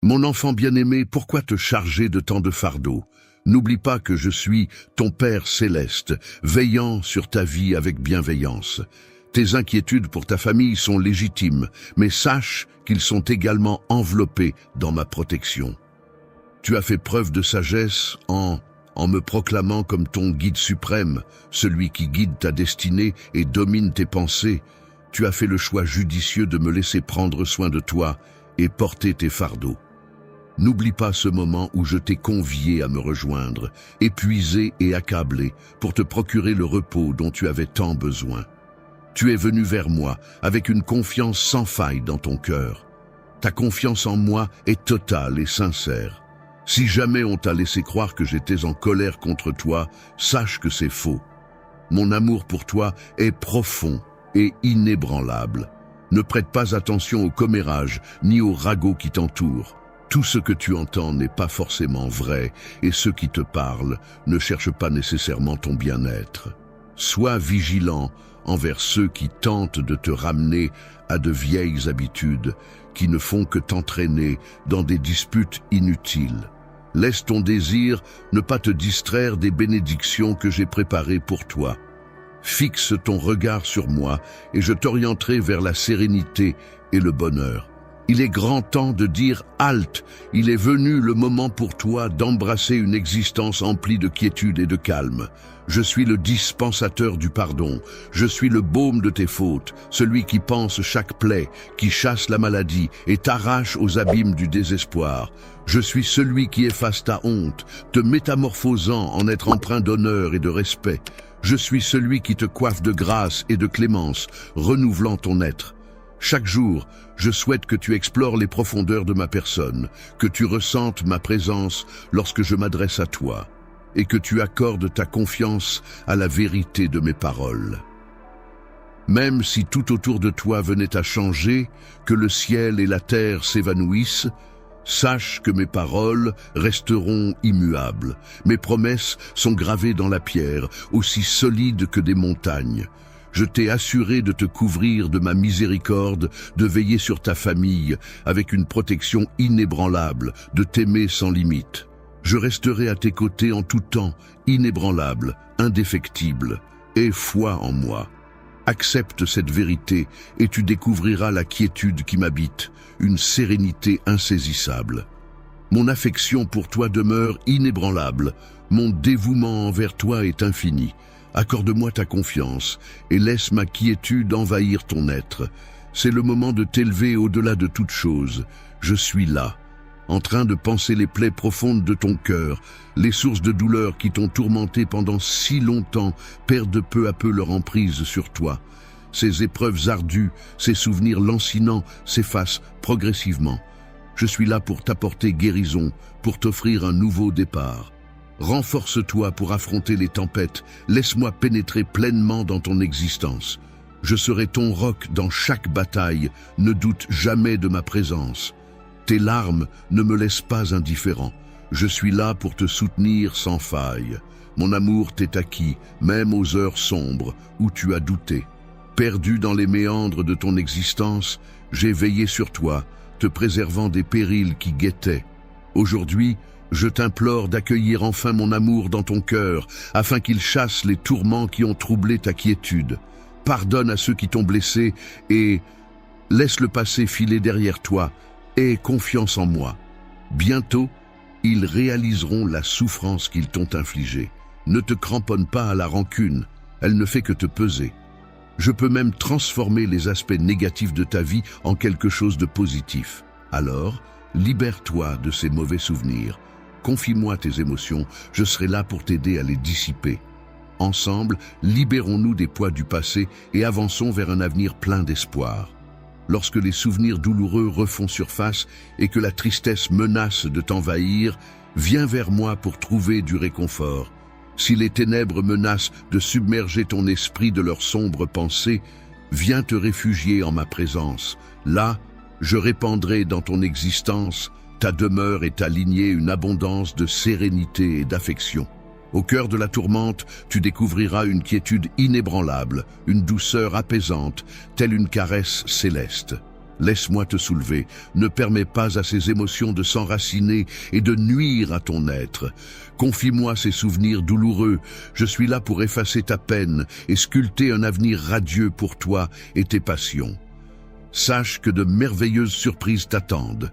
Mon enfant bien-aimé, pourquoi te charger de tant de fardeaux? N'oublie pas que je suis ton Père céleste, veillant sur ta vie avec bienveillance. Tes inquiétudes pour ta famille sont légitimes, mais sache qu'ils sont également enveloppés dans ma protection. Tu as fait preuve de sagesse en me proclamant comme ton guide suprême, celui qui guide ta destinée et domine tes pensées. Tu as fait le choix judicieux de me laisser prendre soin de toi et porter tes fardeaux. N'oublie pas ce moment où je t'ai convié à me rejoindre, épuisé et accablé, pour te procurer le repos dont tu avais tant besoin. Tu es venu vers moi avec une confiance sans faille dans ton cœur. Ta confiance en moi est totale et sincère. Si jamais on t'a laissé croire que j'étais en colère contre toi, sache que c'est faux. Mon amour pour toi est profond et inébranlable. Ne prête pas attention aux commérages ni aux ragots qui t'entourent. Tout ce que tu entends n'est pas forcément vrai, et ceux qui te parlent ne cherchent pas nécessairement ton bien-être. Sois vigilant envers ceux qui tentent de te ramener à de vieilles habitudes qui ne font que t'entraîner dans des disputes inutiles. Laisse ton désir ne pas te distraire des bénédictions que j'ai préparées pour toi. Fixe ton regard sur moi et je t'orienterai vers la sérénité et le bonheur. Il est grand temps de dire « halte ». Il est venu le moment pour toi d'embrasser une existence emplie de quiétude et de calme. Je suis le dispensateur du pardon. Je suis le baume de tes fautes, celui qui panse chaque plaie, qui chasse la maladie et t'arrache aux abîmes du désespoir. Je suis celui qui efface ta honte, te métamorphosant en être empreint d'honneur et de respect. Je suis celui qui te coiffe de grâce et de clémence, renouvelant ton être. Chaque jour, je souhaite que tu explores les profondeurs de ma personne, que tu ressentes ma présence lorsque je m'adresse à toi, et que tu accordes ta confiance à la vérité de mes paroles. Même si tout autour de toi venait à changer, que le ciel et la terre s'évanouissent, sache que mes paroles resteront immuables. Mes promesses sont gravées dans la pierre, aussi solides que des montagnes. Je t'ai assuré de te couvrir de ma miséricorde, de veiller sur ta famille avec une protection inébranlable, de t'aimer sans limite. Je resterai à tes côtés en tout temps, inébranlable, indéfectible. Aie foi en moi. Accepte cette vérité et tu découvriras la quiétude qui m'habite, une sérénité insaisissable. Mon affection pour toi demeure inébranlable, mon dévouement envers toi est infini. Accorde-moi ta confiance et laisse ma quiétude envahir ton être. C'est le moment de t'élever au-delà de toute chose. Je suis là, en train de panser les plaies profondes de ton cœur. Les sources de douleur qui t'ont tourmenté pendant si longtemps perdent peu à peu leur emprise sur toi. Ces épreuves ardues, ces souvenirs lancinants s'effacent progressivement. Je suis là pour t'apporter guérison, pour t'offrir un nouveau départ. Renforce-toi pour affronter les tempêtes, laisse-moi pénétrer pleinement dans ton existence. Je serai ton roc dans chaque bataille, ne doute jamais de ma présence. Tes larmes ne me laissent pas indifférent, je suis là pour te soutenir sans faille. Mon amour t'est acquis, même aux heures sombres où tu as douté. Perdu dans les méandres de ton existence, j'ai veillé sur toi, te préservant des périls qui guettaient. Aujourd'hui, je t'implore d'accueillir enfin mon amour dans ton cœur, afin qu'il chasse les tourments qui ont troublé ta quiétude. Pardonne à ceux qui t'ont blessé et laisse le passé filer derrière toi. Aie confiance en moi. Bientôt, ils réaliseront la souffrance qu'ils t'ont infligée. Ne te cramponne pas à la rancune, elle ne fait que te peser. Je peux même transformer les aspects négatifs de ta vie en quelque chose de positif. Alors, libère-toi de ces mauvais souvenirs. Confie-moi tes émotions, je serai là pour t'aider à les dissiper. Ensemble, libérons-nous des poids du passé et avançons vers un avenir plein d'espoir. Lorsque les souvenirs douloureux refont surface et que la tristesse menace de t'envahir, viens vers moi pour trouver du réconfort. Si les ténèbres menacent de submerger ton esprit de leurs sombres pensées, viens te réfugier en ma présence. Là, je répandrai dans ton existence, ta demeure et ta lignée une abondance de sérénité et d'affection. Au cœur de la tourmente, tu découvriras une quiétude inébranlable, une douceur apaisante, telle une caresse céleste. Laisse-moi te soulever, ne permets pas à ces émotions de s'enraciner et de nuire à ton être. Confie-moi ces souvenirs douloureux, je suis là pour effacer ta peine et sculpter un avenir radieux pour toi et tes passions. Sache que de merveilleuses surprises t'attendent.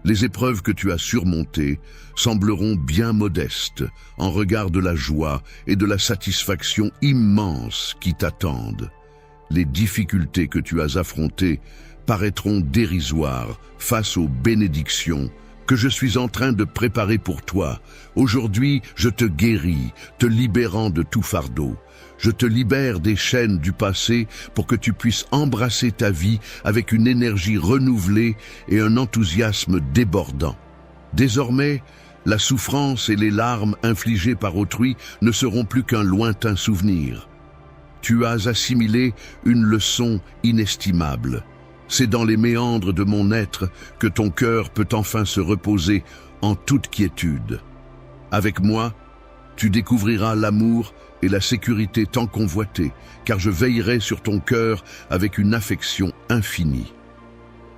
Les épreuves que tu as surmontées sembleront bien modestes en regard de la joie et de la satisfaction immense qui t'attendent. Les difficultés que tu as affrontées paraîtront dérisoires face aux bénédictions que je suis en train de préparer pour toi. Aujourd'hui, je te guéris, te libérant de tout fardeau. Je te libère des chaînes du passé pour que tu puisses embrasser ta vie avec une énergie renouvelée et un enthousiasme débordant. Désormais, la souffrance et les larmes infligées par autrui ne seront plus qu'un lointain souvenir. Tu as assimilé une leçon inestimable. C'est dans les méandres de mon être que ton cœur peut enfin se reposer en toute quiétude. Avec moi, tu découvriras l'amour et la sécurité tant convoitées, car je veillerai sur ton cœur avec une affection infinie.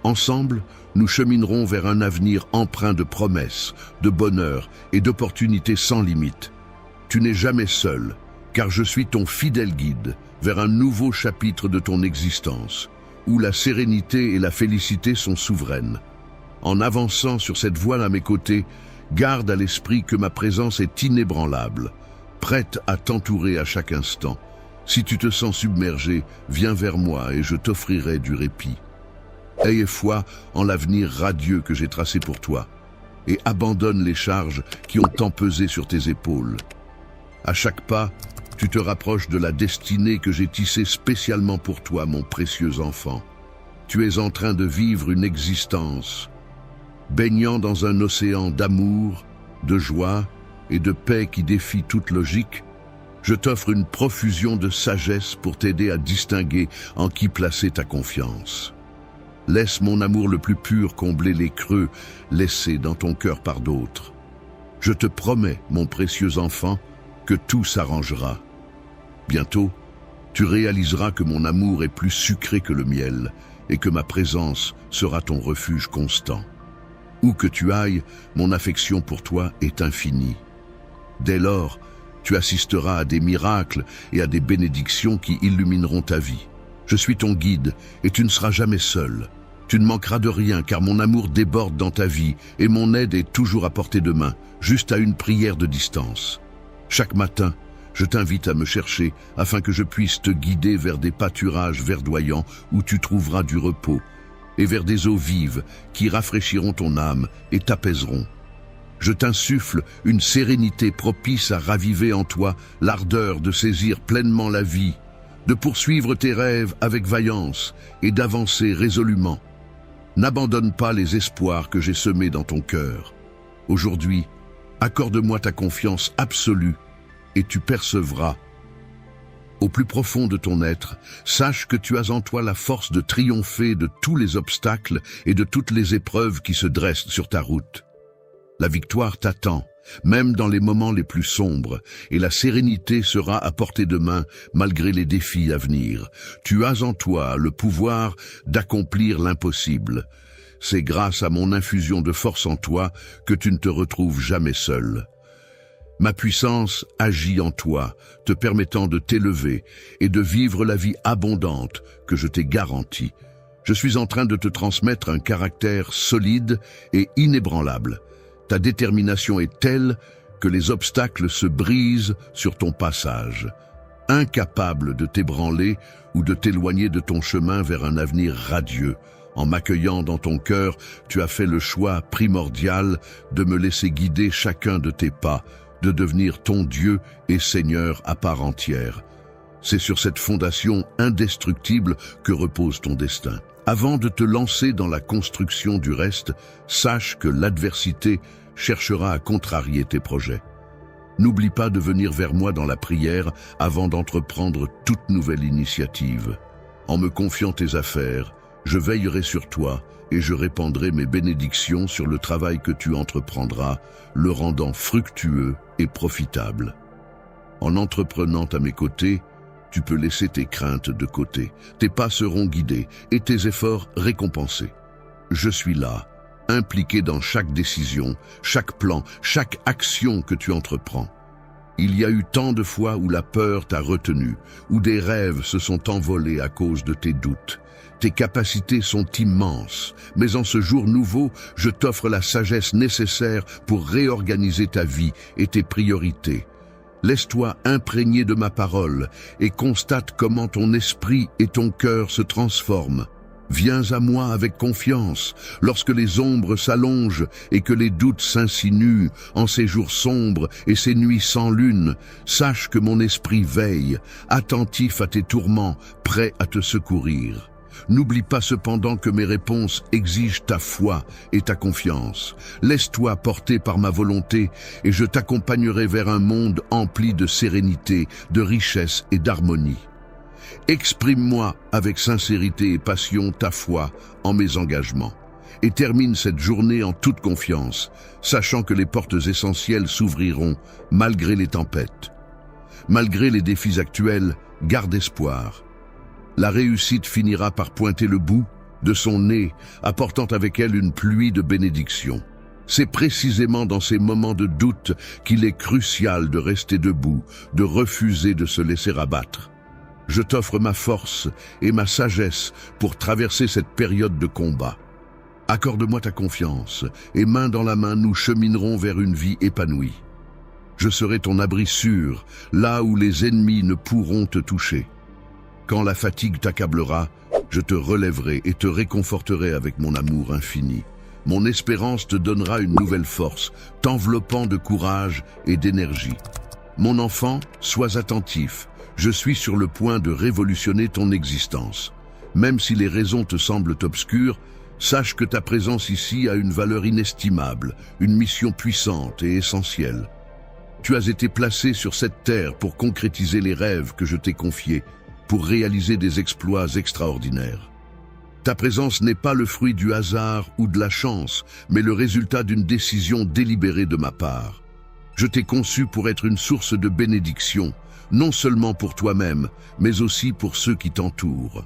Ensemble, nous cheminerons vers un avenir empreint de promesses, de bonheur et d'opportunités sans limite. Tu n'es jamais seul, car je suis ton fidèle guide vers un nouveau chapitre de ton existence, où la sérénité et la félicité sont souveraines. En avançant sur cette voie à mes côtés, garde à l'esprit que ma présence est inébranlable, prête à t'entourer à chaque instant. Si tu te sens submergé, viens vers moi et je t'offrirai du répit. Aie foi en l'avenir radieux que j'ai tracé pour toi, et abandonne les charges qui ont tant pesé sur tes épaules. À chaque pas, tu te rapproches de la destinée que j'ai tissée spécialement pour toi, mon précieux enfant. Tu es en train de vivre une existence, baignant dans un océan d'amour, de joie et de paix qui défie toute logique. Je t'offre une profusion de sagesse pour t'aider à distinguer en qui placer ta confiance. Laisse mon amour le plus pur combler les creux laissés dans ton cœur par d'autres. Je te promets, mon précieux enfant, que tout s'arrangera. Bientôt, tu réaliseras que mon amour est plus sucré que le miel et que ma présence sera ton refuge constant. Où que tu ailles, mon affection pour toi est infinie. Dès lors, tu assisteras à des miracles et à des bénédictions qui illumineront ta vie. Je suis ton guide et tu ne seras jamais seul. Tu ne manqueras de rien car mon amour déborde dans ta vie et mon aide est toujours à portée de main, juste à une prière de distance. Chaque matin, je t'invite à me chercher afin que je puisse te guider vers des pâturages verdoyants où tu trouveras du repos et vers des eaux vives qui rafraîchiront ton âme et t'apaiseront. Je t'insuffle une sérénité propice à raviver en toi l'ardeur de saisir pleinement la vie, de poursuivre tes rêves avec vaillance et d'avancer résolument. N'abandonne pas les espoirs que j'ai semés dans ton cœur. Aujourd'hui, accorde-moi ta confiance absolue et tu percevras. Au plus profond de ton être, sache que tu as en toi la force de triompher de tous les obstacles et de toutes les épreuves qui se dressent sur ta route. La victoire t'attend, même dans les moments les plus sombres, et la sérénité sera à portée de main malgré les défis à venir. Tu as en toi le pouvoir d'accomplir l'impossible. C'est grâce à mon infusion de force en toi que tu ne te retrouves jamais seul. Ma puissance agit en toi, te permettant de t'élever et de vivre la vie abondante que je t'ai garantie. Je suis en train de te transmettre un caractère solide et inébranlable. Ta détermination est telle que les obstacles se brisent sur ton passage. Incapable de t'ébranler ou de t'éloigner de ton chemin vers un avenir radieux, en m'accueillant dans ton cœur, tu as fait le choix primordial de me laisser guider chacun de tes pas, de devenir ton Dieu et Seigneur à part entière. C'est sur cette fondation indestructible que repose ton destin. Avant de te lancer dans la construction du reste, sache que l'adversité cherchera à contrarier tes projets. N'oublie pas de venir vers moi dans la prière avant d'entreprendre toute nouvelle initiative. En me confiant tes affaires, je veillerai sur toi et je répandrai mes bénédictions sur le travail que tu entreprendras, le rendant fructueux et profitable. En entreprenant à mes côtés, tu peux laisser tes craintes de côté. Tes pas seront guidés et tes efforts récompensés. Je suis là, impliqué dans chaque décision, chaque plan, chaque action que tu entreprends. Il y a eu tant de fois où la peur t'a retenu, où des rêves se sont envolés à cause de tes doutes. Tes capacités sont immenses, mais en ce jour nouveau, je t'offre la sagesse nécessaire pour réorganiser ta vie et tes priorités. Laisse-toi imprégner de ma parole et constate comment ton esprit et ton cœur se transforment. Viens à moi avec confiance, lorsque les ombres s'allongent et que les doutes s'insinuent en ces jours sombres et ces nuits sans lune. Sache que mon esprit veille, attentif à tes tourments, prêt à te secourir. N'oublie pas cependant que mes réponses exigent ta foi et ta confiance. Laisse-toi porter par ma volonté et je t'accompagnerai vers un monde empli de sérénité, de richesse et d'harmonie. Exprime-moi avec sincérité et passion ta foi en mes engagements et termine cette journée en toute confiance, sachant que les portes essentielles s'ouvriront malgré les tempêtes. Malgré les défis actuels, garde espoir. La réussite finira par pointer le bout de son nez, apportant avec elle une pluie de bénédictions. C'est précisément dans ces moments de doute qu'il est crucial de rester debout, de refuser de se laisser abattre. Je t'offre ma force et ma sagesse pour traverser cette période de combat. Accorde-moi ta confiance et main dans la main, nous cheminerons vers une vie épanouie. Je serai ton abri sûr, là où les ennemis ne pourront te toucher. Quand la fatigue t'accablera, je te relèverai et te réconforterai avec mon amour infini. Mon espérance te donnera une nouvelle force, t'enveloppant de courage et d'énergie. Mon enfant, sois attentif. Je suis sur le point de révolutionner ton existence. Même si les raisons te semblent obscures, sache que ta présence ici a une valeur inestimable, une mission puissante et essentielle. Tu as été placé sur cette terre pour concrétiser les rêves que je t'ai confiés, pour réaliser des exploits extraordinaires. Ta présence n'est pas le fruit du hasard ou de la chance, mais le résultat d'une décision délibérée de ma part. Je t'ai conçu pour être une source de bénédiction, non seulement pour toi-même, mais aussi pour ceux qui t'entourent.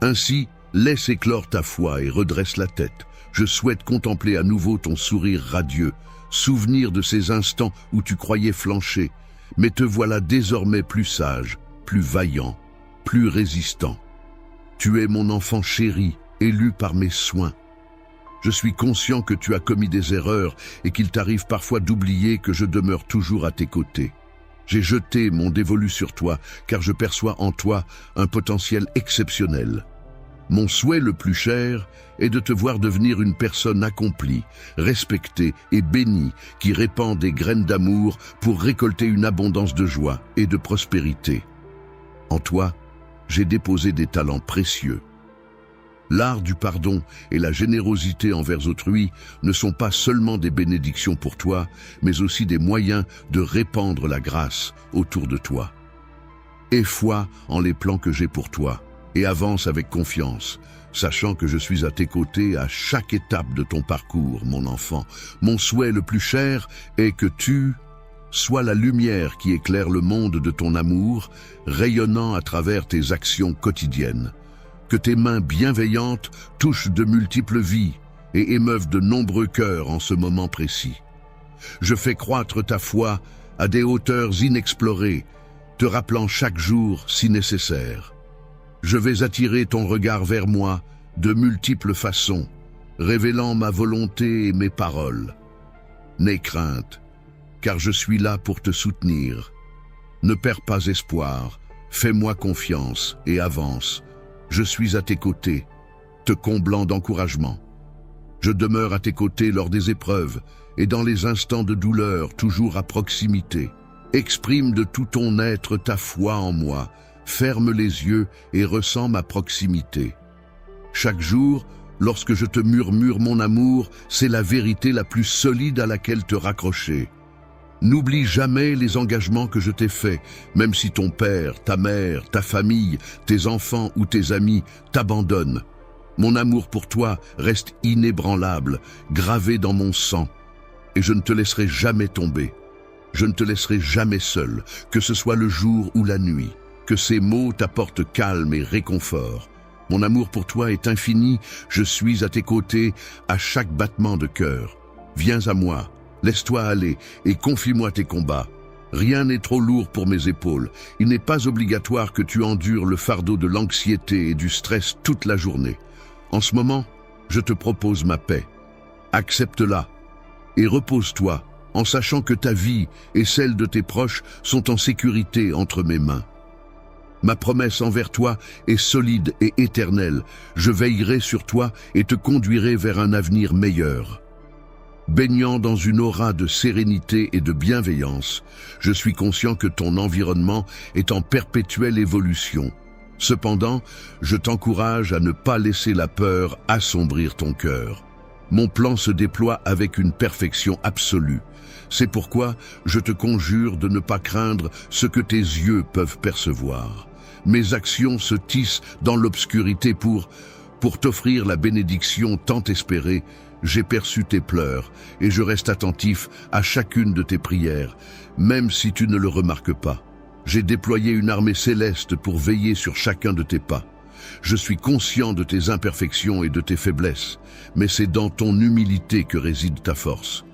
Ainsi, laisse éclore ta foi et redresse la tête. Je souhaite contempler à nouveau ton sourire radieux, souvenir de ces instants où tu croyais flancher, mais te voilà désormais plus sage, plus vaillant, plus résistant. Tu es mon enfant chéri, élu par mes soins. Je suis conscient que tu as commis des erreurs et qu'il t'arrive parfois d'oublier que je demeure toujours à tes côtés. J'ai jeté mon dévolu sur toi, car je perçois en toi un potentiel exceptionnel. Mon souhait le plus cher est de te voir devenir une personne accomplie, respectée et bénie, qui répand des graines d'amour pour récolter une abondance de joie et de prospérité. En toi, j'ai déposé des talents précieux. L'art du pardon et la générosité envers autrui ne sont pas seulement des bénédictions pour toi, mais aussi des moyens de répandre la grâce autour de toi. Aie foi en les plans que j'ai pour toi et avance avec confiance, sachant que je suis à tes côtés à chaque étape de ton parcours, mon enfant. Mon souhait le plus cher est que tu sois la lumière qui éclaire le monde de ton amour, rayonnant à travers tes actions quotidiennes. Que tes mains bienveillantes touchent de multiples vies et émeuvent de nombreux cœurs en ce moment précis. Je fais croître ta foi à des hauteurs inexplorées, te rappelant chaque jour si nécessaire. Je vais attirer ton regard vers moi de multiples façons, révélant ma volonté et mes paroles. N'aie crainte, car je suis là pour te soutenir. Ne perds pas espoir, fais-moi confiance et avance. Je suis à tes côtés, te comblant d'encouragement. Je demeure à tes côtés lors des épreuves et dans les instants de douleur, toujours à proximité. Exprime de tout ton être ta foi en moi, ferme les yeux et ressens ma proximité. Chaque jour, lorsque je te murmure mon amour, c'est la vérité la plus solide à laquelle te raccrocher. N'oublie jamais les engagements que je t'ai faits, même si ton père, ta mère, ta famille, tes enfants ou tes amis t'abandonnent. Mon amour pour toi reste inébranlable, gravé dans mon sang, et je ne te laisserai jamais tomber. Je ne te laisserai jamais seul, que ce soit le jour ou la nuit. que ces mots t'apportent calme et réconfort. Mon amour pour toi est infini, je suis à tes côtés à chaque battement de cœur. Viens à moi, laisse-toi aller et confie-moi tes combats. Rien n'est trop lourd pour mes épaules. Il n'est pas obligatoire que tu endures le fardeau de l'anxiété et du stress toute la journée. En ce moment, je te propose ma paix. Accepte-la et repose-toi en sachant que ta vie et celle de tes proches sont en sécurité entre mes mains. Ma promesse envers toi est solide et éternelle. Je veillerai sur toi et te conduirai vers un avenir meilleur. Baignant dans une aura de sérénité et de bienveillance, je suis conscient que ton environnement est en perpétuelle évolution. Cependant, je t'encourage à ne pas laisser la peur assombrir ton cœur. Mon plan se déploie avec une perfection absolue. C'est pourquoi je te conjure de ne pas craindre ce que tes yeux peuvent percevoir. Mes actions se tissent dans l'obscurité pour t'offrir la bénédiction tant espérée. J'ai perçu tes pleurs et je reste attentif à chacune de tes prières, même si tu ne le remarques pas. J'ai déployé une armée céleste pour veiller sur chacun de tes pas. Je suis conscient de tes imperfections et de tes faiblesses, mais c'est dans ton humilité que réside ta force.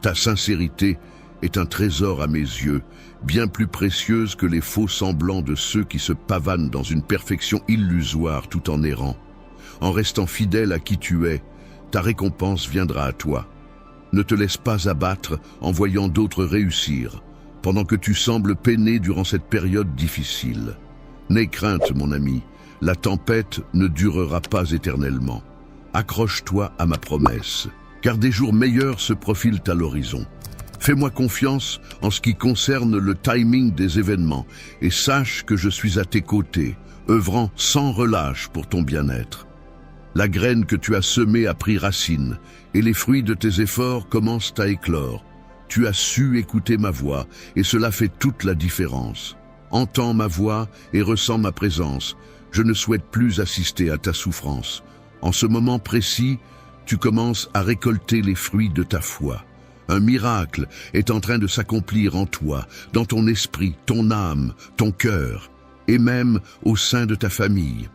Ta sincérité est un trésor à mes yeux, bien plus précieuse que les faux semblants de ceux qui se pavanent dans une perfection illusoire tout en errant. En restant fidèle à qui tu es, ta récompense viendra à toi. Ne te laisse pas abattre en voyant d'autres réussir, pendant que tu sembles peiner durant cette période difficile. N'aie crainte, mon ami, la tempête ne durera pas éternellement. Accroche-toi à ma promesse, car des jours meilleurs se profilent à l'horizon. Fais-moi confiance en ce qui concerne le timing des événements et sache que je suis à tes côtés, œuvrant sans relâche pour ton bien-être. La graine que tu as semée a pris racine et les fruits de tes efforts commencent à éclore. Tu as su écouter ma voix et cela fait toute la différence. Entends ma voix et ressens ma présence. Je ne souhaite plus assister à ta souffrance. En ce moment précis, tu commences à récolter les fruits de ta foi. Un miracle est en train de s'accomplir en toi, dans ton esprit, ton âme, ton cœur, et même au sein de ta famille.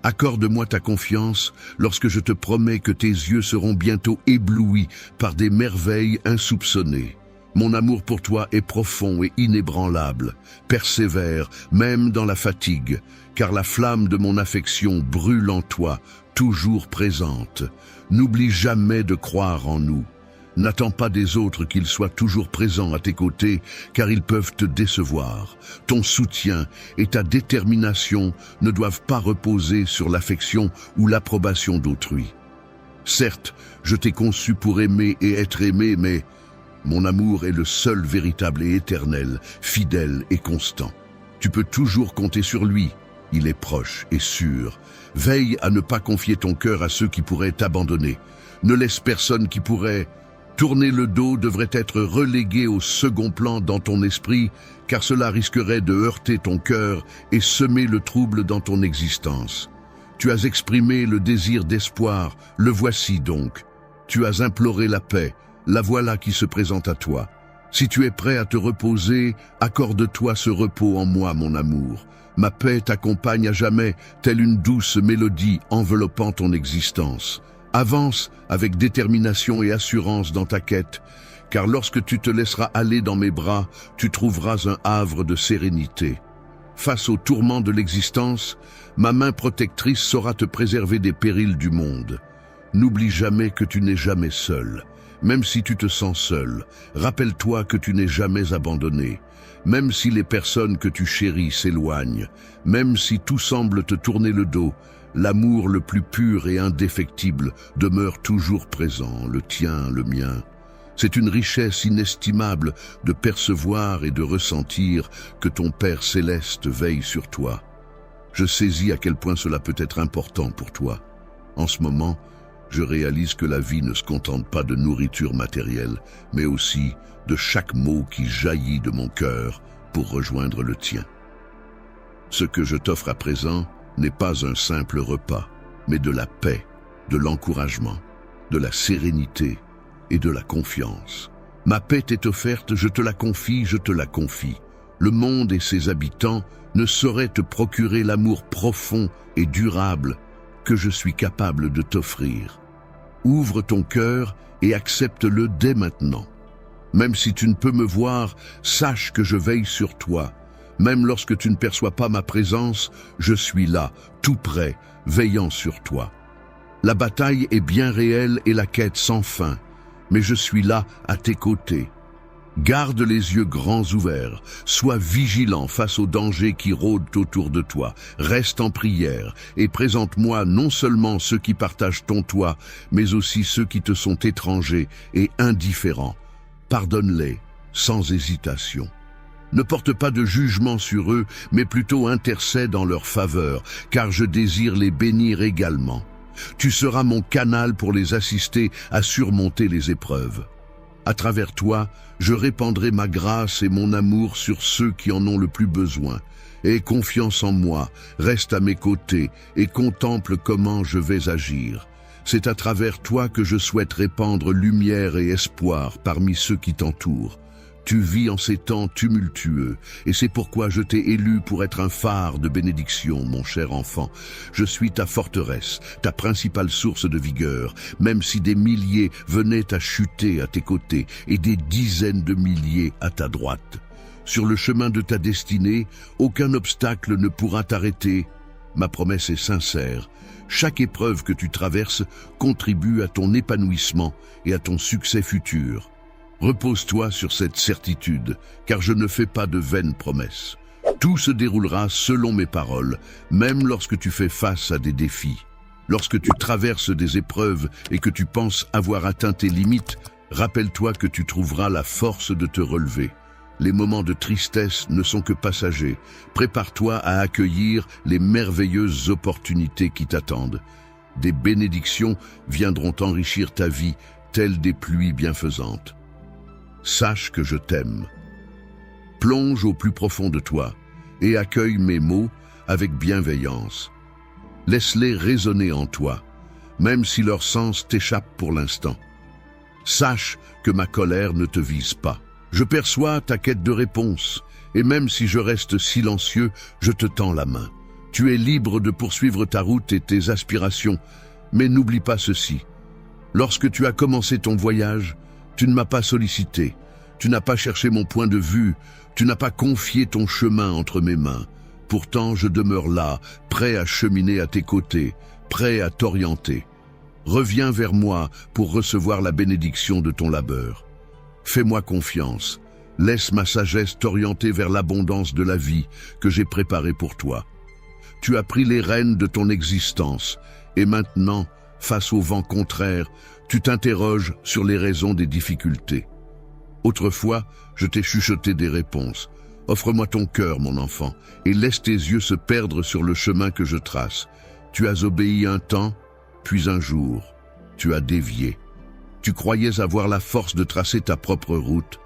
Accorde-moi ta confiance lorsque je te promets que tes yeux seront bientôt éblouis par des merveilles insoupçonnées. Mon amour pour toi est profond et inébranlable. Persévère, même dans la fatigue, car la flamme de mon affection brûle en toi, toujours présente. N'oublie jamais de croire en nous. N'attends pas des autres qu'ils soient toujours présents à tes côtés, car ils peuvent te décevoir. Ton soutien et ta détermination ne doivent pas reposer sur l'affection ou l'approbation d'autrui. Certes, je t'ai conçu pour aimer et être aimé, mais mon amour est le seul véritable et éternel, fidèle et constant. Tu peux toujours compter sur lui. Il est proche et sûr. Veille à ne pas confier ton cœur à ceux qui pourraient t'abandonner. Ne laisse personne qui pourrait tourner le dos devrait être relégué au second plan dans ton esprit, car cela risquerait de heurter ton cœur et semer le trouble dans ton existence. Tu as exprimé le désir d'espoir, le voici donc. Tu as imploré la paix, la voilà qui se présente à toi. Si tu es prêt à te reposer, accorde-toi ce repos en moi, mon amour. Ma paix t'accompagne à jamais, telle une douce mélodie enveloppant ton existence. Avance avec détermination et assurance dans ta quête, car lorsque tu te laisseras aller dans mes bras, tu trouveras un havre de sérénité. Face aux tourments de l'existence, ma main protectrice saura te préserver des périls du monde. N'oublie jamais que tu n'es jamais seul. Même si tu te sens seul, rappelle-toi que tu n'es jamais abandonné. Même si les personnes que tu chéris s'éloignent, même si tout semble te tourner le dos, l'amour le plus pur et indéfectible demeure toujours présent, le tien, le mien. C'est une richesse inestimable de percevoir et de ressentir que ton Père céleste veille sur toi. Je saisis à quel point cela peut être important pour toi. En ce moment, je réalise que la vie ne se contente pas de nourriture matérielle, mais aussi de chaque mot qui jaillit de mon cœur pour rejoindre le tien. Ce que je t'offre à présent n'est pas un simple repas, mais de la paix, de l'encouragement, de la sérénité et de la confiance. Ma paix t'est offerte, je te la confie, je te la confie. Le monde et ses habitants ne sauraient te procurer l'amour profond et durable que je suis capable de t'offrir. Ouvre ton cœur et accepte-le dès maintenant. Même si tu ne peux me voir, sache que je veille sur toi. Même lorsque tu ne perçois pas ma présence, je suis là, tout près, veillant sur toi. La bataille est bien réelle et la quête sans fin, mais je suis là à tes côtés. Garde les yeux grands ouverts, sois vigilant face aux dangers qui rôdent autour de toi, reste en prière et présente-moi non seulement ceux qui partagent ton toit, mais aussi ceux qui te sont étrangers et indifférents. Pardonne-les sans hésitation. Ne porte pas de jugement sur eux, mais plutôt intercède en leur faveur, car je désire les bénir également. Tu seras mon canal pour les assister à surmonter les épreuves. À travers toi, je répandrai ma grâce et mon amour sur ceux qui en ont le plus besoin. Aie confiance en moi, reste à mes côtés et contemple comment je vais agir. C'est à travers toi que je souhaite répandre lumière et espoir parmi ceux qui t'entourent. Tu vis en ces temps tumultueux, et c'est pourquoi je t'ai élu pour être un phare de bénédiction, mon cher enfant. Je suis ta forteresse, ta principale source de vigueur, même si des milliers venaient à chuter à tes côtés, et des dizaines de milliers à ta droite. Sur le chemin de ta destinée, aucun obstacle ne pourra t'arrêter. Ma promesse est sincère. Chaque épreuve que tu traverses contribue à ton épanouissement et à ton succès futur. Repose-toi sur cette certitude, car je ne fais pas de vaines promesses. Tout se déroulera selon mes paroles, même lorsque tu fais face à des défis. Lorsque tu traverses des épreuves et que tu penses avoir atteint tes limites, rappelle-toi que tu trouveras la force de te relever. Les moments de tristesse ne sont que passagers. Prépare-toi à accueillir les merveilleuses opportunités qui t'attendent. Des bénédictions viendront enrichir ta vie, telles des pluies bienfaisantes. Sache que je t'aime. Plonge au plus profond de toi et accueille mes mots avec bienveillance. Laisse-les résonner en toi, même si leur sens t'échappe pour l'instant. Sache que ma colère ne te vise pas. Je perçois ta quête de réponse, et même si je reste silencieux, je te tends la main. Tu es libre de poursuivre ta route et tes aspirations, mais n'oublie pas ceci. Lorsque tu as commencé ton voyage, tu ne m'as pas sollicité, tu n'as pas cherché mon point de vue, tu n'as pas confié ton chemin entre mes mains. Pourtant, je demeure là, prêt à cheminer à tes côtés, prêt à t'orienter. Reviens vers moi pour recevoir la bénédiction de ton labeur. Fais-moi confiance, laisse ma sagesse t'orienter vers l'abondance de la vie que j'ai préparée pour toi. Tu as pris les rênes de ton existence, et maintenant, face au vent contraire, tu t'interroges sur les raisons des difficultés. Autrefois, je t'ai chuchoté des réponses. Offre-moi ton cœur, mon enfant, et laisse tes yeux se perdre sur le chemin que je trace. Tu as obéi un temps, puis un jour, tu as dévié. Tu croyais avoir la force de tracer ta propre route.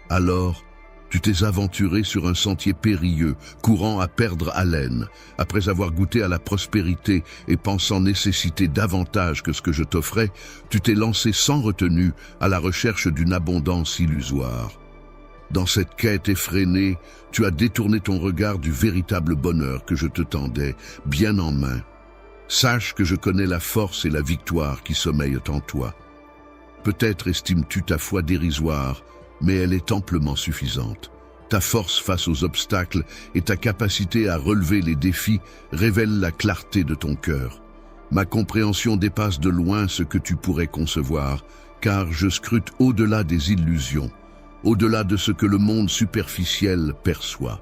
Alors, tu t'es aventuré sur un sentier périlleux, courant à perdre haleine, après avoir goûté à la prospérité et pensant nécessiter davantage que ce que je t'offrais, tu t'es lancé sans retenue à la recherche d'une abondance illusoire. Dans cette quête effrénée, tu as détourné ton regard du véritable bonheur que je te tendais, bien en main. Sache que je connais la force et la victoire qui sommeillent en toi. Peut-être estimes-tu ta foi dérisoire, mais elle est amplement suffisante. Ta force face aux obstacles et ta capacité à relever les défis révèlent la clarté de ton cœur. Ma compréhension dépasse de loin ce que tu pourrais concevoir, car je scrute au-delà des illusions, au-delà de ce que le monde superficiel perçoit.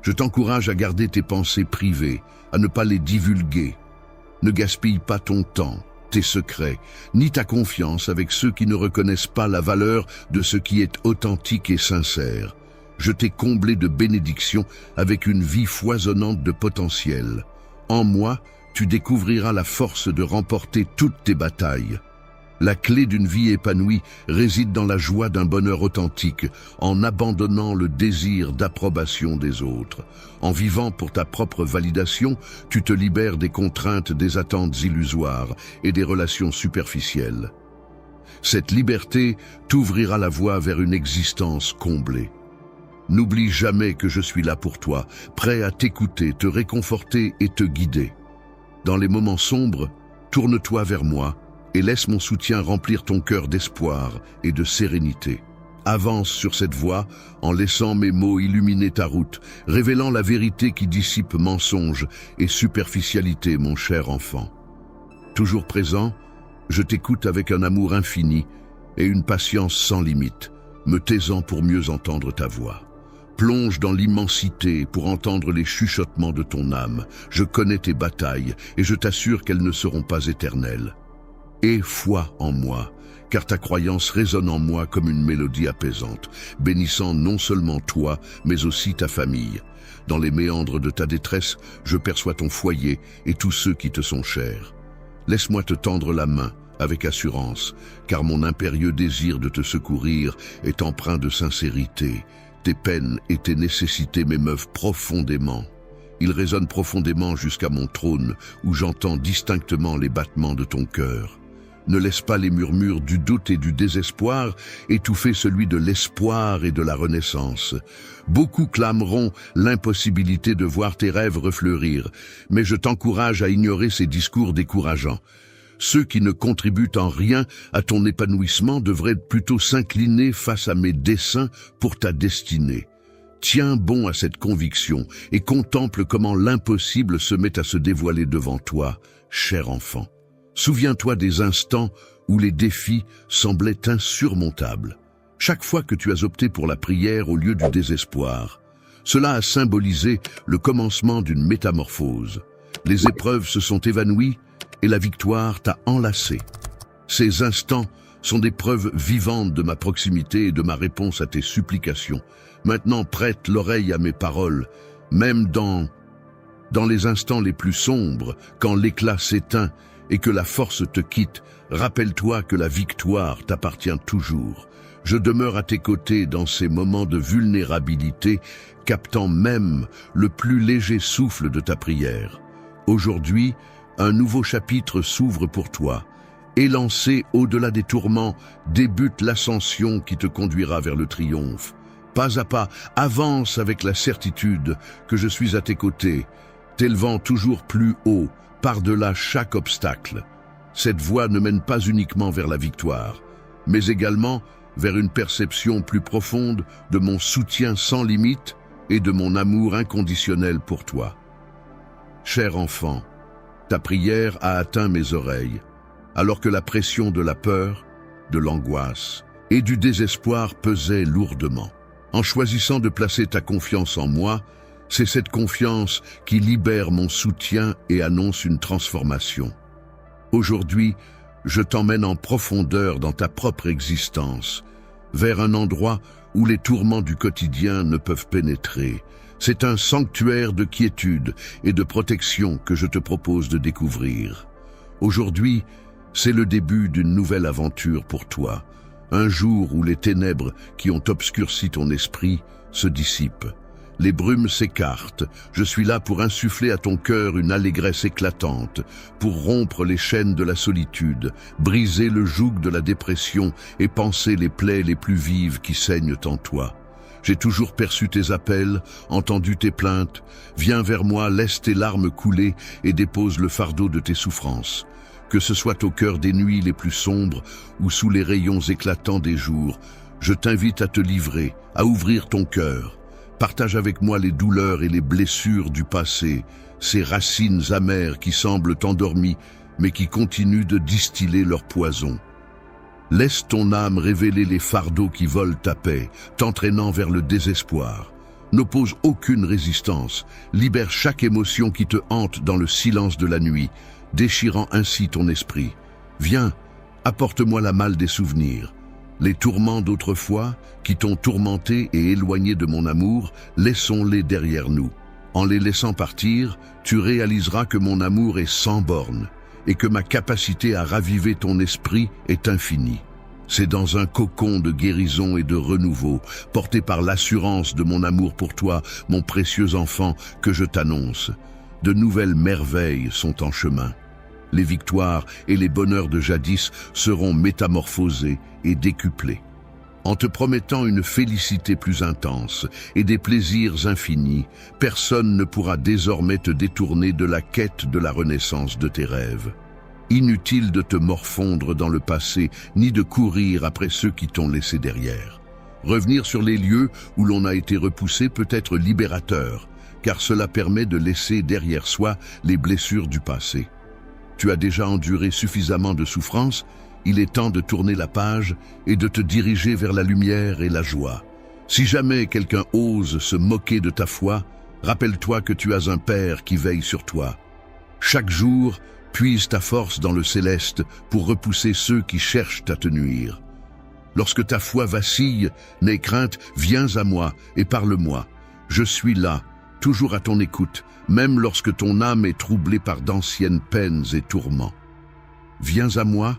Je t'encourage à garder tes pensées privées, à ne pas les divulguer. Ne gaspille pas ton temps, tes secrets, ni ta confiance avec ceux qui ne reconnaissent pas la valeur de ce qui est authentique et sincère. Je t'ai comblé de bénédictions avec une vie foisonnante de potentiel. En moi, tu découvriras la force de remporter toutes tes batailles. La clé d'une vie épanouie réside dans la joie d'un bonheur authentique, en abandonnant le désir d'approbation des autres. En vivant pour ta propre validation, tu te libères des contraintes des attentes illusoires et des relations superficielles. Cette liberté t'ouvrira la voie vers une existence comblée. N'oublie jamais que je suis là pour toi, prêt à t'écouter, te réconforter et te guider. Dans les moments sombres, tourne-toi vers moi et laisse mon soutien remplir ton cœur d'espoir et de sérénité. Avance sur cette voie en laissant mes mots illuminer ta route, révélant la vérité qui dissipe mensonges et superficialité, mon cher enfant. Toujours présent, je t'écoute avec un amour infini et une patience sans limite, me taisant pour mieux entendre ta voix. Plonge dans l'immensité pour entendre les chuchotements de ton âme. Je connais tes batailles et je t'assure qu'elles ne seront pas éternelles. Aie foi en moi, car ta croyance résonne en moi comme une mélodie apaisante, bénissant non seulement toi, mais aussi ta famille. Dans les méandres de ta détresse, je perçois ton foyer et tous ceux qui te sont chers. Laisse-moi te tendre la main avec assurance, car mon impérieux désir de te secourir est empreint de sincérité. Tes peines et tes nécessités m'émeuvent profondément. Ils résonnent profondément jusqu'à mon trône, où j'entends distinctement les battements de ton cœur. Ne laisse pas les murmures du doute et du désespoir étouffer celui de l'espoir et de la renaissance. Beaucoup clameront l'impossibilité de voir tes rêves refleurir, mais je t'encourage à ignorer ces discours décourageants. Ceux qui ne contribuent en rien à ton épanouissement devraient plutôt s'incliner face à mes desseins pour ta destinée. Tiens bon à cette conviction et contemple comment l'impossible se met à se dévoiler devant toi, cher enfant. Souviens-toi des instants où les défis semblaient insurmontables. Chaque fois que tu as opté pour la prière au lieu du désespoir, cela a symbolisé le commencement d'une métamorphose. Les épreuves se sont évanouies et la victoire t'a enlacé. Ces instants sont des preuves vivantes de ma proximité et de ma réponse à tes supplications. Maintenant, prête l'oreille à mes paroles, même dans les instants les plus sombres, quand l'éclat s'éteint et que la force te quitte, rappelle-toi que la victoire t'appartient toujours. Je demeure à tes côtés dans ces moments de vulnérabilité, captant même le plus léger souffle de ta prière. Aujourd'hui, un nouveau chapitre s'ouvre pour toi. Élancé au-delà des tourments, débute l'ascension qui te conduira vers le triomphe. Pas à pas, avance avec la certitude que je suis à tes côtés, t'élevant toujours plus haut, par-delà chaque obstacle. Cette voie ne mène pas uniquement vers la victoire, mais également vers une perception plus profonde de mon soutien sans limite et de mon amour inconditionnel pour toi. Cher enfant, ta prière a atteint mes oreilles, alors que la pression de la peur, de l'angoisse et du désespoir pesait lourdement. En choisissant de placer ta confiance en moi, c'est cette confiance qui libère mon soutien et annonce une transformation. Aujourd'hui, je t'emmène en profondeur dans ta propre existence, vers un endroit où les tourments du quotidien ne peuvent pénétrer. C'est un sanctuaire de quiétude et de protection que je te propose de découvrir. Aujourd'hui, c'est le début d'une nouvelle aventure pour toi, un jour où les ténèbres qui ont obscurci ton esprit se dissipent. Les brumes s'écartent, je suis là pour insuffler à ton cœur une allégresse éclatante, pour rompre les chaînes de la solitude, briser le joug de la dépression et panser les plaies les plus vives qui saignent en toi. J'ai toujours perçu tes appels, entendu tes plaintes. Viens vers moi, laisse tes larmes couler et dépose le fardeau de tes souffrances. Que ce soit au cœur des nuits les plus sombres ou sous les rayons éclatants des jours, je t'invite à te livrer, à ouvrir ton cœur. Partage avec moi les douleurs et les blessures du passé, ces racines amères qui semblent endormies, mais qui continuent de distiller leur poison. Laisse ton âme révéler les fardeaux qui volent ta paix, t'entraînant vers le désespoir. N'oppose aucune résistance, libère chaque émotion qui te hante dans le silence de la nuit, déchirant ainsi ton esprit. Viens, apporte-moi la malle des souvenirs. Les tourments d'autrefois, qui t'ont tourmenté et éloigné de mon amour, laissons-les derrière nous. En les laissant partir, tu réaliseras que mon amour est sans bornes et que ma capacité à raviver ton esprit est infinie. C'est dans un cocon de guérison et de renouveau, porté par l'assurance de mon amour pour toi, mon précieux enfant, que je t'annonce. De nouvelles merveilles sont en chemin. Les victoires et les bonheurs de jadis seront métamorphosés et décuplés. En te promettant une félicité plus intense et des plaisirs infinis, personne ne pourra désormais te détourner de la quête de la renaissance de tes rêves. Inutile de te morfondre dans le passé, ni de courir après ceux qui t'ont laissé derrière. Revenir sur les lieux où l'on a été repoussé peut être libérateur, car cela permet de laisser derrière soi les blessures du passé. Tu as déjà enduré suffisamment de souffrances, il est temps de tourner la page et de te diriger vers la lumière et la joie. Si jamais quelqu'un ose se moquer de ta foi, rappelle-toi que tu as un Père qui veille sur toi. Chaque jour, puise ta force dans le céleste pour repousser ceux qui cherchent à te nuire. Lorsque ta foi vacille, n'aie crainte, viens à moi et parle-moi. Je suis là, toujours à ton écoute, même lorsque ton âme est troublée par d'anciennes peines et tourments. Viens à moi,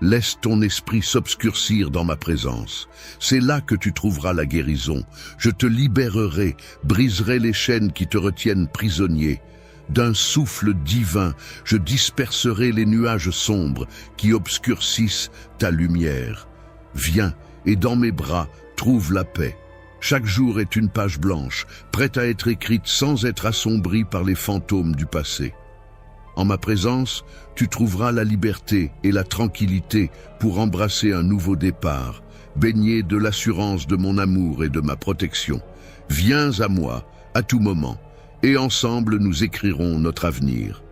laisse ton esprit s'obscurcir dans ma présence. C'est là que tu trouveras la guérison. Je te libérerai, briserai les chaînes qui te retiennent prisonnier. D'un souffle divin, je disperserai les nuages sombres qui obscurcissent ta lumière. Viens, et dans mes bras, trouve la paix. Chaque jour est une page blanche, prête à être écrite sans être assombrie par les fantômes du passé. En ma présence, tu trouveras la liberté et la tranquillité pour embrasser un nouveau départ, baigné de l'assurance de mon amour et de ma protection. Viens à moi, à tout moment, et ensemble nous écrirons notre avenir.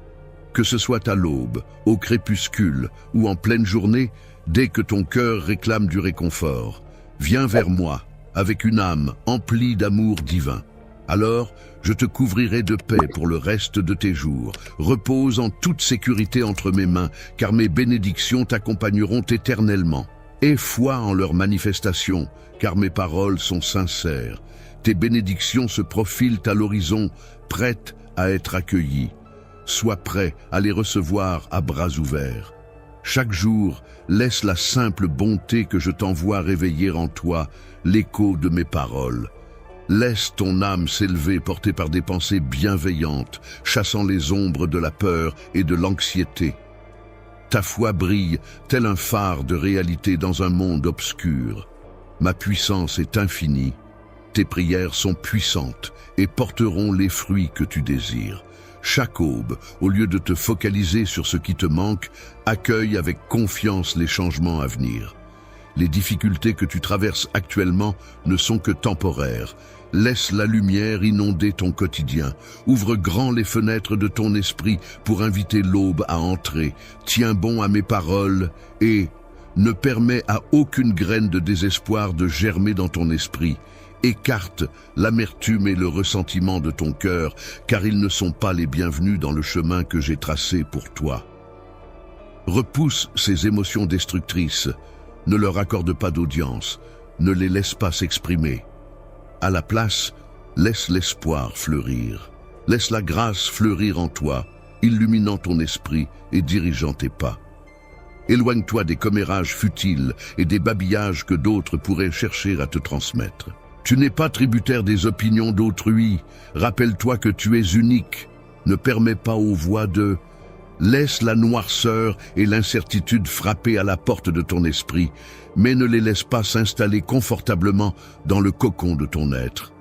Que ce soit à l'aube, au crépuscule ou en pleine journée, dès que ton cœur réclame du réconfort, viens vers moi, avec une âme emplie d'amour divin. Alors, je te couvrirai de paix pour le reste de tes jours. Repose en toute sécurité entre mes mains, car mes bénédictions t'accompagneront éternellement. Aie foi en leur manifestation, car mes paroles sont sincères. Tes bénédictions se profilent à l'horizon, prêtes à être accueillies. Sois prêt à les recevoir à bras ouverts. Chaque jour, laisse la simple bonté que je t'envoie réveiller en toi l'écho de mes paroles. Laisse ton âme s'élever portée par des pensées bienveillantes, chassant les ombres de la peur et de l'anxiété. Ta foi brille tel un phare de réalité dans un monde obscur. Ma puissance est infinie. Tes prières sont puissantes et porteront les fruits que tu désires. Chaque aube, au lieu de te focaliser sur ce qui te manque, accueille avec confiance les changements à venir. Les difficultés que tu traverses actuellement ne sont que temporaires. Laisse la lumière inonder ton quotidien. Ouvre grand les fenêtres de ton esprit pour inviter l'aube à entrer. Tiens bon à mes paroles et ne permets à aucune graine de désespoir de germer dans ton esprit. Écarte l'amertume et le ressentiment de ton cœur, car ils ne sont pas les bienvenus dans le chemin que j'ai tracé pour toi. Repousse ces émotions destructrices. Ne leur accorde pas d'audience, ne les laisse pas s'exprimer. À la place, laisse l'espoir fleurir. Laisse la grâce fleurir en toi, illuminant ton esprit et dirigeant tes pas. Éloigne-toi des commérages futiles et des babillages que d'autres pourraient chercher à te transmettre. Tu n'es pas tributaire des opinions d'autrui. Rappelle-toi que tu es unique. Ne permets pas aux voix de... Laisse la noirceur et l'incertitude frapper à la porte de ton esprit, mais ne les laisse pas s'installer confortablement dans le cocon de ton être.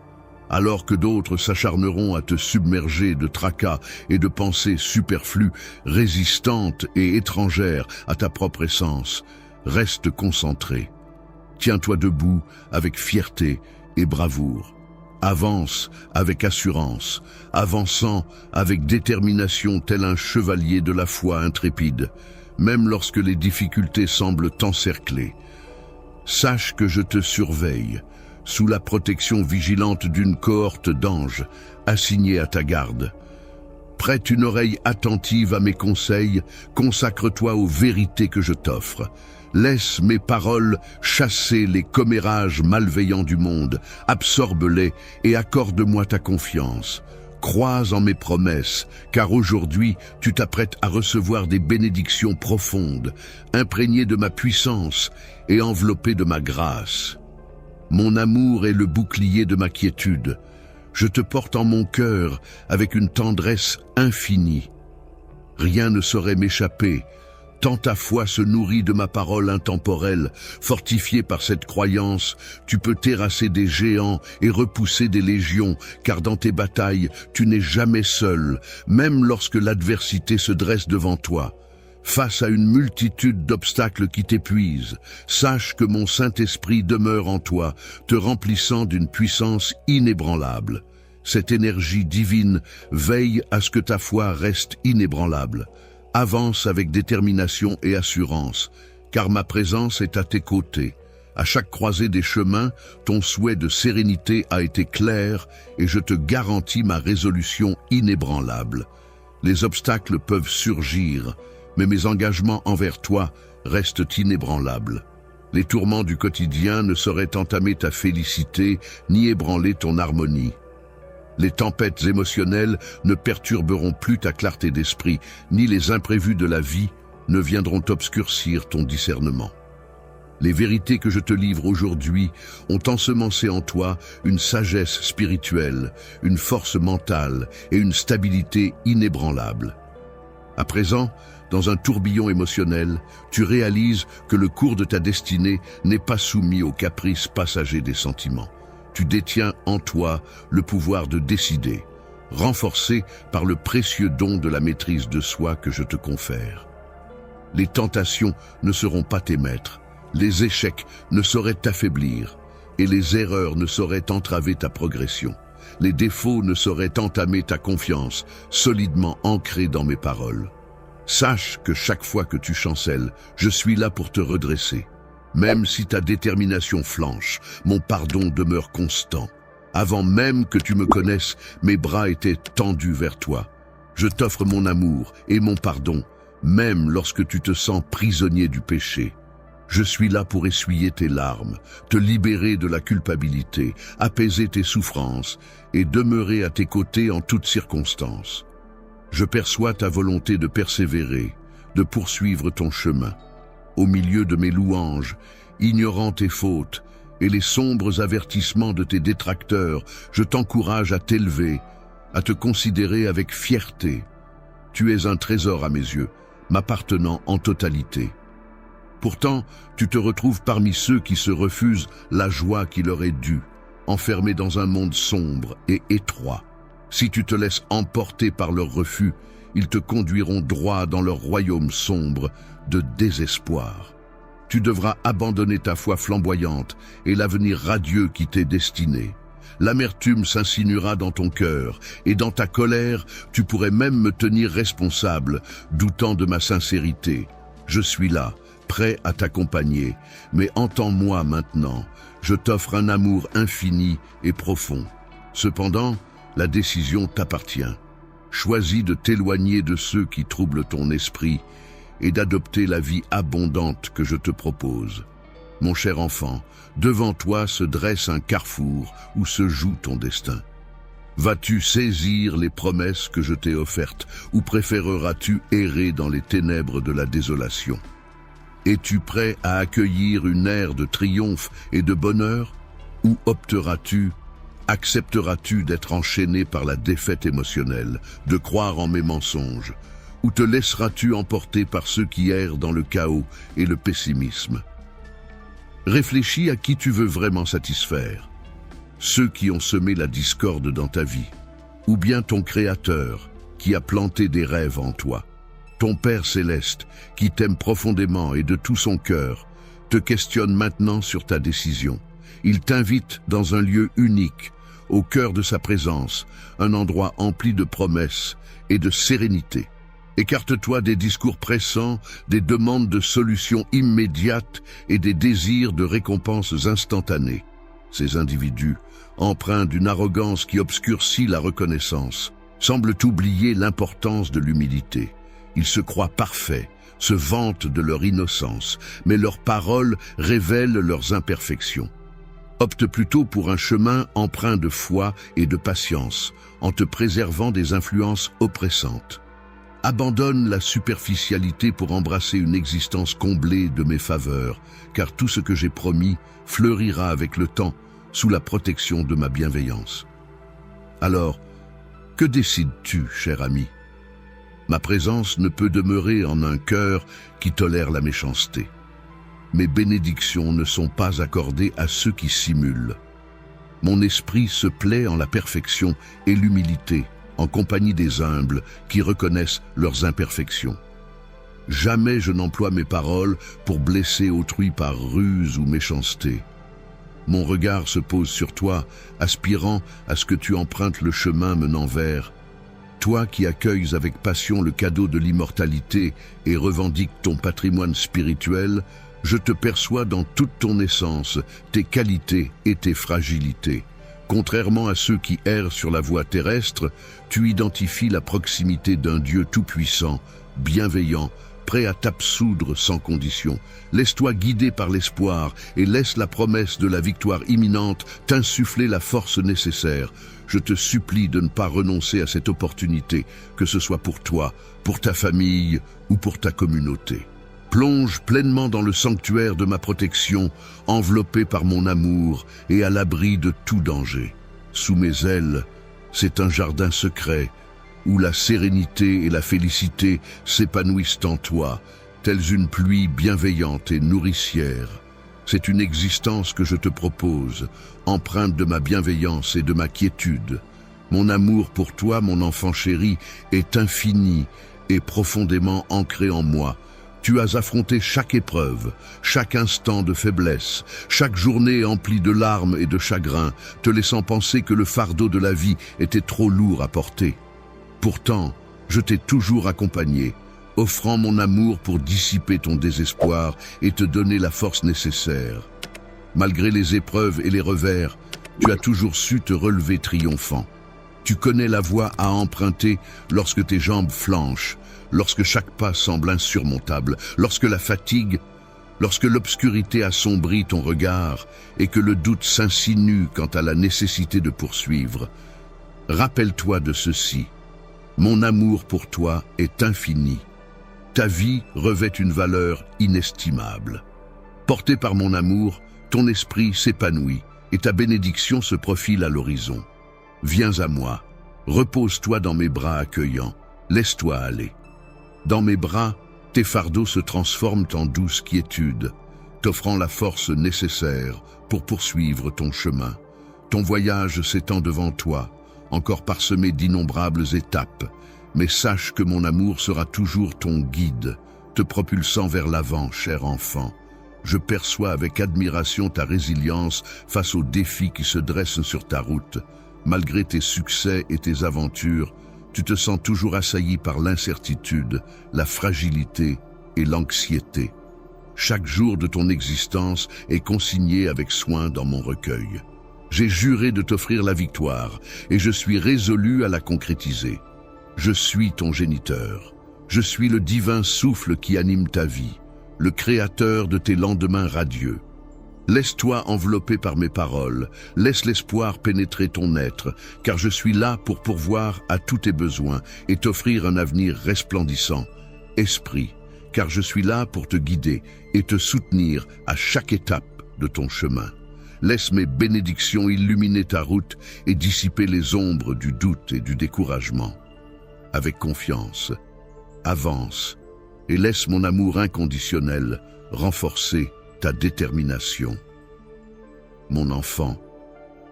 Alors que d'autres s'acharneront à te submerger de tracas et de pensées superflues, résistantes et étrangères à ta propre essence, reste concentré. Tiens-toi debout avec fierté et bravoure. Avance avec assurance, avançant avec détermination tel un chevalier de la foi intrépide, même lorsque les difficultés semblent t'encercler. Sache que je te surveille, sous la protection vigilante d'une cohorte d'anges assignés à ta garde. Prête une oreille attentive à mes conseils, consacre-toi aux vérités que je t'offre. Laisse mes paroles chasser les commérages malveillants du monde, absorbe-les et accorde-moi ta confiance. Crois en mes promesses, car aujourd'hui tu t'apprêtes à recevoir des bénédictions profondes, imprégnées de ma puissance et enveloppées de ma grâce. Mon amour est le bouclier de ma quiétude. Je te porte en mon cœur avec une tendresse infinie. Rien ne saurait m'échapper, Tant ta foi se nourrit de ma parole intemporelle, fortifiée par cette croyance, tu peux terrasser des géants et repousser des légions, car dans tes batailles, tu n'es jamais seul, même lorsque l'adversité se dresse devant toi. Face à une multitude d'obstacles qui t'épuisent, sache que mon Saint-Esprit demeure en toi, te remplissant d'une puissance inébranlable. Cette énergie divine veille à ce que ta foi reste inébranlable. Avance avec détermination et assurance, car ma présence est à tes côtés. À chaque croisée des chemins, ton souhait de sérénité a été clair et je te garantis ma résolution inébranlable. Les obstacles peuvent surgir, mais mes engagements envers toi restent inébranlables. Les tourments du quotidien ne sauraient entamer ta félicité ni ébranler ton harmonie. Les tempêtes émotionnelles ne perturberont plus ta clarté d'esprit, ni les imprévus de la vie ne viendront obscurcir ton discernement. Les vérités que je te livre aujourd'hui ont ensemencé en toi une sagesse spirituelle, une force mentale et une stabilité inébranlables. À présent, dans un tourbillon émotionnel, tu réalises que le cours de ta destinée n'est pas soumis aux caprices passagers des sentiments. Tu détiens en toi le pouvoir de décider, renforcé par le précieux don de la maîtrise de soi que je te confère. Les tentations ne seront pas tes maîtres, les échecs ne sauraient t'affaiblir, et les erreurs ne sauraient entraver ta progression. Les défauts ne sauraient entamer ta confiance, solidement ancrée dans mes paroles. Sache que chaque fois que tu chancelles, je suis là pour te redresser. Même si ta détermination flanche, mon pardon demeure constant. Avant même que tu me connaisses, mes bras étaient tendus vers toi. Je t'offre mon amour et mon pardon, même lorsque tu te sens prisonnier du péché. Je suis là pour essuyer tes larmes, te libérer de la culpabilité, apaiser tes souffrances et demeurer à tes côtés en toutes circonstances. Je perçois ta volonté de persévérer, de poursuivre ton chemin. Au milieu de mes louanges, ignorant tes fautes et les sombres avertissements de tes détracteurs, je t'encourage à t'élever, à te considérer avec fierté. Tu es un trésor à mes yeux, m'appartenant en totalité. Pourtant, tu te retrouves parmi ceux qui se refusent la joie qui leur est due, enfermés dans un monde sombre et étroit. Si tu te laisses emporter par leur refus, ils te conduiront droit dans leur royaume sombre de désespoir. Tu devras abandonner ta foi flamboyante et l'avenir radieux qui t'est destiné. L'amertume s'insinuera dans ton cœur, et dans ta colère, tu pourrais même me tenir responsable, doutant de ma sincérité. Je suis là, prêt à t'accompagner, mais entends-moi maintenant, je t'offre un amour infini et profond. Cependant, la décision t'appartient. Choisis de t'éloigner de ceux qui troublent ton esprit et d'adopter la vie abondante que je te propose. Mon cher enfant, devant toi se dresse un carrefour où se joue ton destin. Vas-tu saisir les promesses que je t'ai offertes ou préféreras-tu errer dans les ténèbres de la désolation? Es-tu prêt à accueillir une ère de triomphe et de bonheur ou accepteras-tu d'être enchaîné par la défaite émotionnelle, de croire en mes mensonges, ou te laisseras-tu emporter par ceux qui errent dans le chaos et le pessimisme? Réfléchis à qui tu veux vraiment satisfaire. Ceux qui ont semé la discorde dans ta vie, ou bien ton Créateur qui a planté des rêves en toi. Ton Père céleste, qui t'aime profondément et de tout son cœur, te questionne maintenant sur ta décision. Il t'invite dans un lieu unique, au cœur de sa présence, un endroit empli de promesses et de sérénité. Écarte-toi des discours pressants, des demandes de solutions immédiates et des désirs de récompenses instantanées. Ces individus, empreints d'une arrogance qui obscurcit la reconnaissance, semblent oublier l'importance de l'humilité. Ils se croient parfaits, se vantent de leur innocence, mais leurs paroles révèlent leurs imperfections. Opte plutôt pour un chemin empreint de foi et de patience, en te préservant des influences oppressantes. Abandonne la superficialité pour embrasser une existence comblée de mes faveurs, car tout ce que j'ai promis fleurira avec le temps sous la protection de ma bienveillance. Alors, que décides-tu, cher ami? Ma présence ne peut demeurer en un cœur qui tolère la méchanceté. Mes bénédictions ne sont pas accordées à ceux qui simulent. Mon esprit se plaît en la perfection et l'humilité, en compagnie des humbles qui reconnaissent leurs imperfections. Jamais je n'emploie mes paroles pour blesser autrui par ruse ou méchanceté. Mon regard se pose sur toi, aspirant à ce que tu empruntes le chemin menant vers. Toi qui accueilles avec passion le cadeau de l'immortalité et revendiques ton patrimoine spirituel, je te perçois dans toute ton essence, tes qualités et tes fragilités. Contrairement à ceux qui errent sur la voie terrestre, tu identifies la proximité d'un Dieu tout-puissant, bienveillant, prêt à t'absoudre sans condition. Laisse-toi guider par l'espoir et laisse la promesse de la victoire imminente t'insuffler la force nécessaire. Je te supplie de ne pas renoncer à cette opportunité, que ce soit pour toi, pour ta famille ou pour ta communauté. Plonge pleinement dans le sanctuaire de ma protection, enveloppé par mon amour et à l'abri de tout danger. Sous mes ailes, c'est un jardin secret, où la sérénité et la félicité s'épanouissent en toi, telles une pluie bienveillante et nourricière. C'est une existence que je te propose, empreinte de ma bienveillance et de ma quiétude. Mon amour pour toi, mon enfant chéri, est infini et profondément ancré en moi. Tu as affronté chaque épreuve, chaque instant de faiblesse, chaque journée emplie de larmes et de chagrin, te laissant penser que le fardeau de la vie était trop lourd à porter. Pourtant, je t'ai toujours accompagné, offrant mon amour pour dissiper ton désespoir et te donner la force nécessaire. Malgré les épreuves et les revers, tu as toujours su te relever triomphant. Tu connais la voie à emprunter lorsque tes jambes flanchent, lorsque chaque pas semble insurmontable, lorsque la fatigue, lorsque l'obscurité assombrit ton regard et que le doute s'insinue quant à la nécessité de poursuivre. Rappelle-toi de ceci. Mon amour pour toi est infini. Ta vie revêt une valeur inestimable. Porté par mon amour, ton esprit s'épanouit et ta bénédiction se profile à l'horizon. Viens à moi, repose-toi dans mes bras accueillants, laisse-toi aller. Dans mes bras, tes fardeaux se transforment en douce quiétude, t'offrant la force nécessaire pour poursuivre ton chemin. Ton voyage s'étend devant toi, encore parsemé d'innombrables étapes, mais sache que mon amour sera toujours ton guide, te propulsant vers l'avant, cher enfant. Je perçois avec admiration ta résilience face aux défis qui se dressent sur ta route. Malgré tes succès et tes aventures, tu te sens toujours assailli par l'incertitude, la fragilité et l'anxiété. Chaque jour de ton existence est consigné avec soin dans mon recueil. J'ai juré de t'offrir la victoire et je suis résolu à la concrétiser. Je suis ton géniteur. Je suis le divin souffle qui anime ta vie, le créateur de tes lendemains radieux. Laisse-toi envelopper par mes paroles, laisse l'espoir pénétrer ton être, car je suis là pour pourvoir à tous tes besoins et t'offrir un avenir resplendissant. Esprit, car je suis là pour te guider et te soutenir à chaque étape de ton chemin. Laisse mes bénédictions illuminer ta route et dissiper les ombres du doute et du découragement. Avec confiance, avance et laisse mon amour inconditionnel renforcer ta détermination. Mon enfant,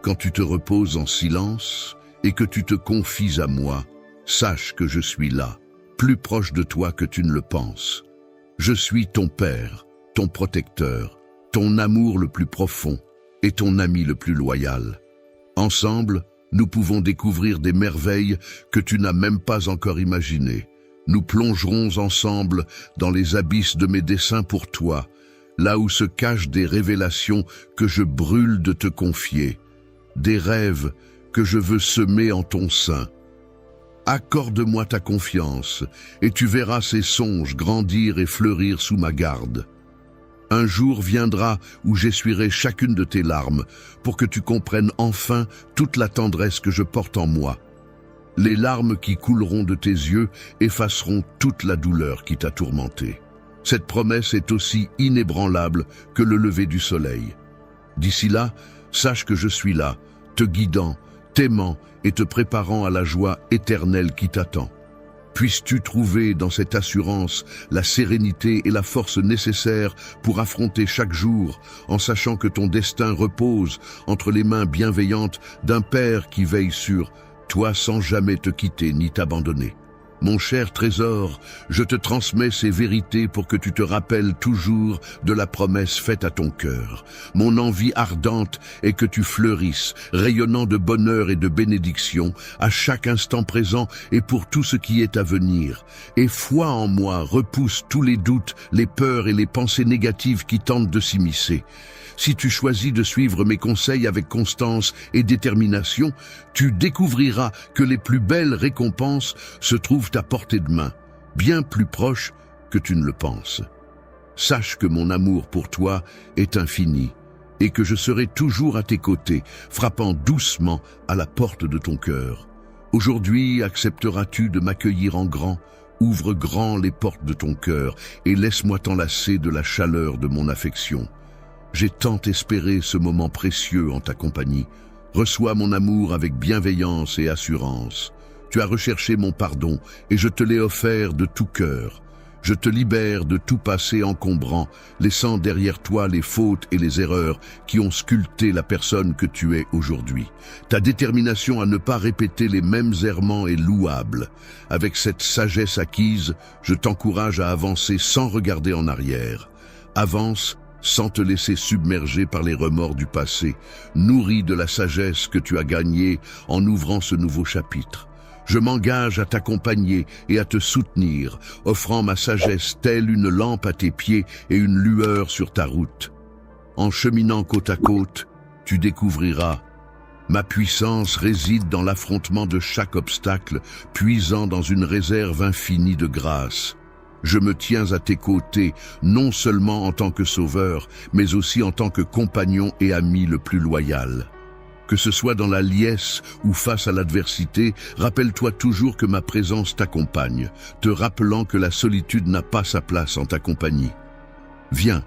quand tu te reposes en silence et que tu te confies à moi, sache que je suis là, plus proche de toi que tu ne le penses. Je suis ton Père, ton protecteur, ton amour le plus profond et ton ami le plus loyal. Ensemble, nous pouvons découvrir des merveilles que tu n'as même pas encore imaginées. Nous plongerons ensemble dans les abysses de mes desseins pour toi, là où se cachent des révélations que je brûle de te confier, des rêves que je veux semer en ton sein. Accorde-moi ta confiance, et tu verras ces songes grandir et fleurir sous ma garde. Un jour viendra où j'essuierai chacune de tes larmes, pour que tu comprennes enfin toute la tendresse que je porte en moi. Les larmes qui couleront de tes yeux effaceront toute la douleur qui t'a tourmenté. Cette promesse est aussi inébranlable que le lever du soleil. D'ici là, sache que je suis là, te guidant, t'aimant et te préparant à la joie éternelle qui t'attend. Puisses-tu trouver dans cette assurance la sérénité et la force nécessaires pour affronter chaque jour, en sachant que ton destin repose entre les mains bienveillantes d'un Père qui veille sur toi sans jamais te quitter ni t'abandonner. Mon cher trésor, je te transmets ces vérités pour que tu te rappelles toujours de la promesse faite à ton cœur. Mon envie ardente est que tu fleurisses, rayonnant de bonheur et de bénédiction, à chaque instant présent et pour tout ce qui est à venir. Et foi en moi repousse tous les doutes, les peurs et les pensées négatives qui tentent de s'immiscer. Si tu choisis de suivre mes conseils avec constance et détermination, tu découvriras que les plus belles récompenses se trouvent à portée de main, bien plus proches que tu ne le penses. Sache que mon amour pour toi est infini et que je serai toujours à tes côtés, frappant doucement à la porte de ton cœur. Aujourd'hui, accepteras-tu de m'accueillir en grand? Ouvre grand les portes de ton cœur et laisse-moi t'enlacer de la chaleur de mon affection. J'ai tant espéré ce moment précieux en ta compagnie. Reçois mon amour avec bienveillance et assurance. Tu as recherché mon pardon et je te l'ai offert de tout cœur. Je te libère de tout passé encombrant, laissant derrière toi les fautes et les erreurs qui ont sculpté la personne que tu es aujourd'hui. Ta détermination à ne pas répéter les mêmes errements est louable. Avec cette sagesse acquise, je t'encourage à avancer sans regarder en arrière. Avance sans te laisser submerger par les remords du passé, nourri de la sagesse que tu as gagnée en ouvrant ce nouveau chapitre. Je m'engage à t'accompagner et à te soutenir, offrant ma sagesse telle une lampe à tes pieds et une lueur sur ta route. En cheminant côte à côte, tu découvriras ma puissance réside dans l'affrontement de chaque obstacle, puisant dans une réserve infinie de grâce. Je me tiens à tes côtés, non seulement en tant que sauveur, mais aussi en tant que compagnon et ami le plus loyal. Que ce soit dans la liesse ou face à l'adversité, rappelle-toi toujours que ma présence t'accompagne, te rappelant que la solitude n'a pas sa place en ta compagnie. Viens,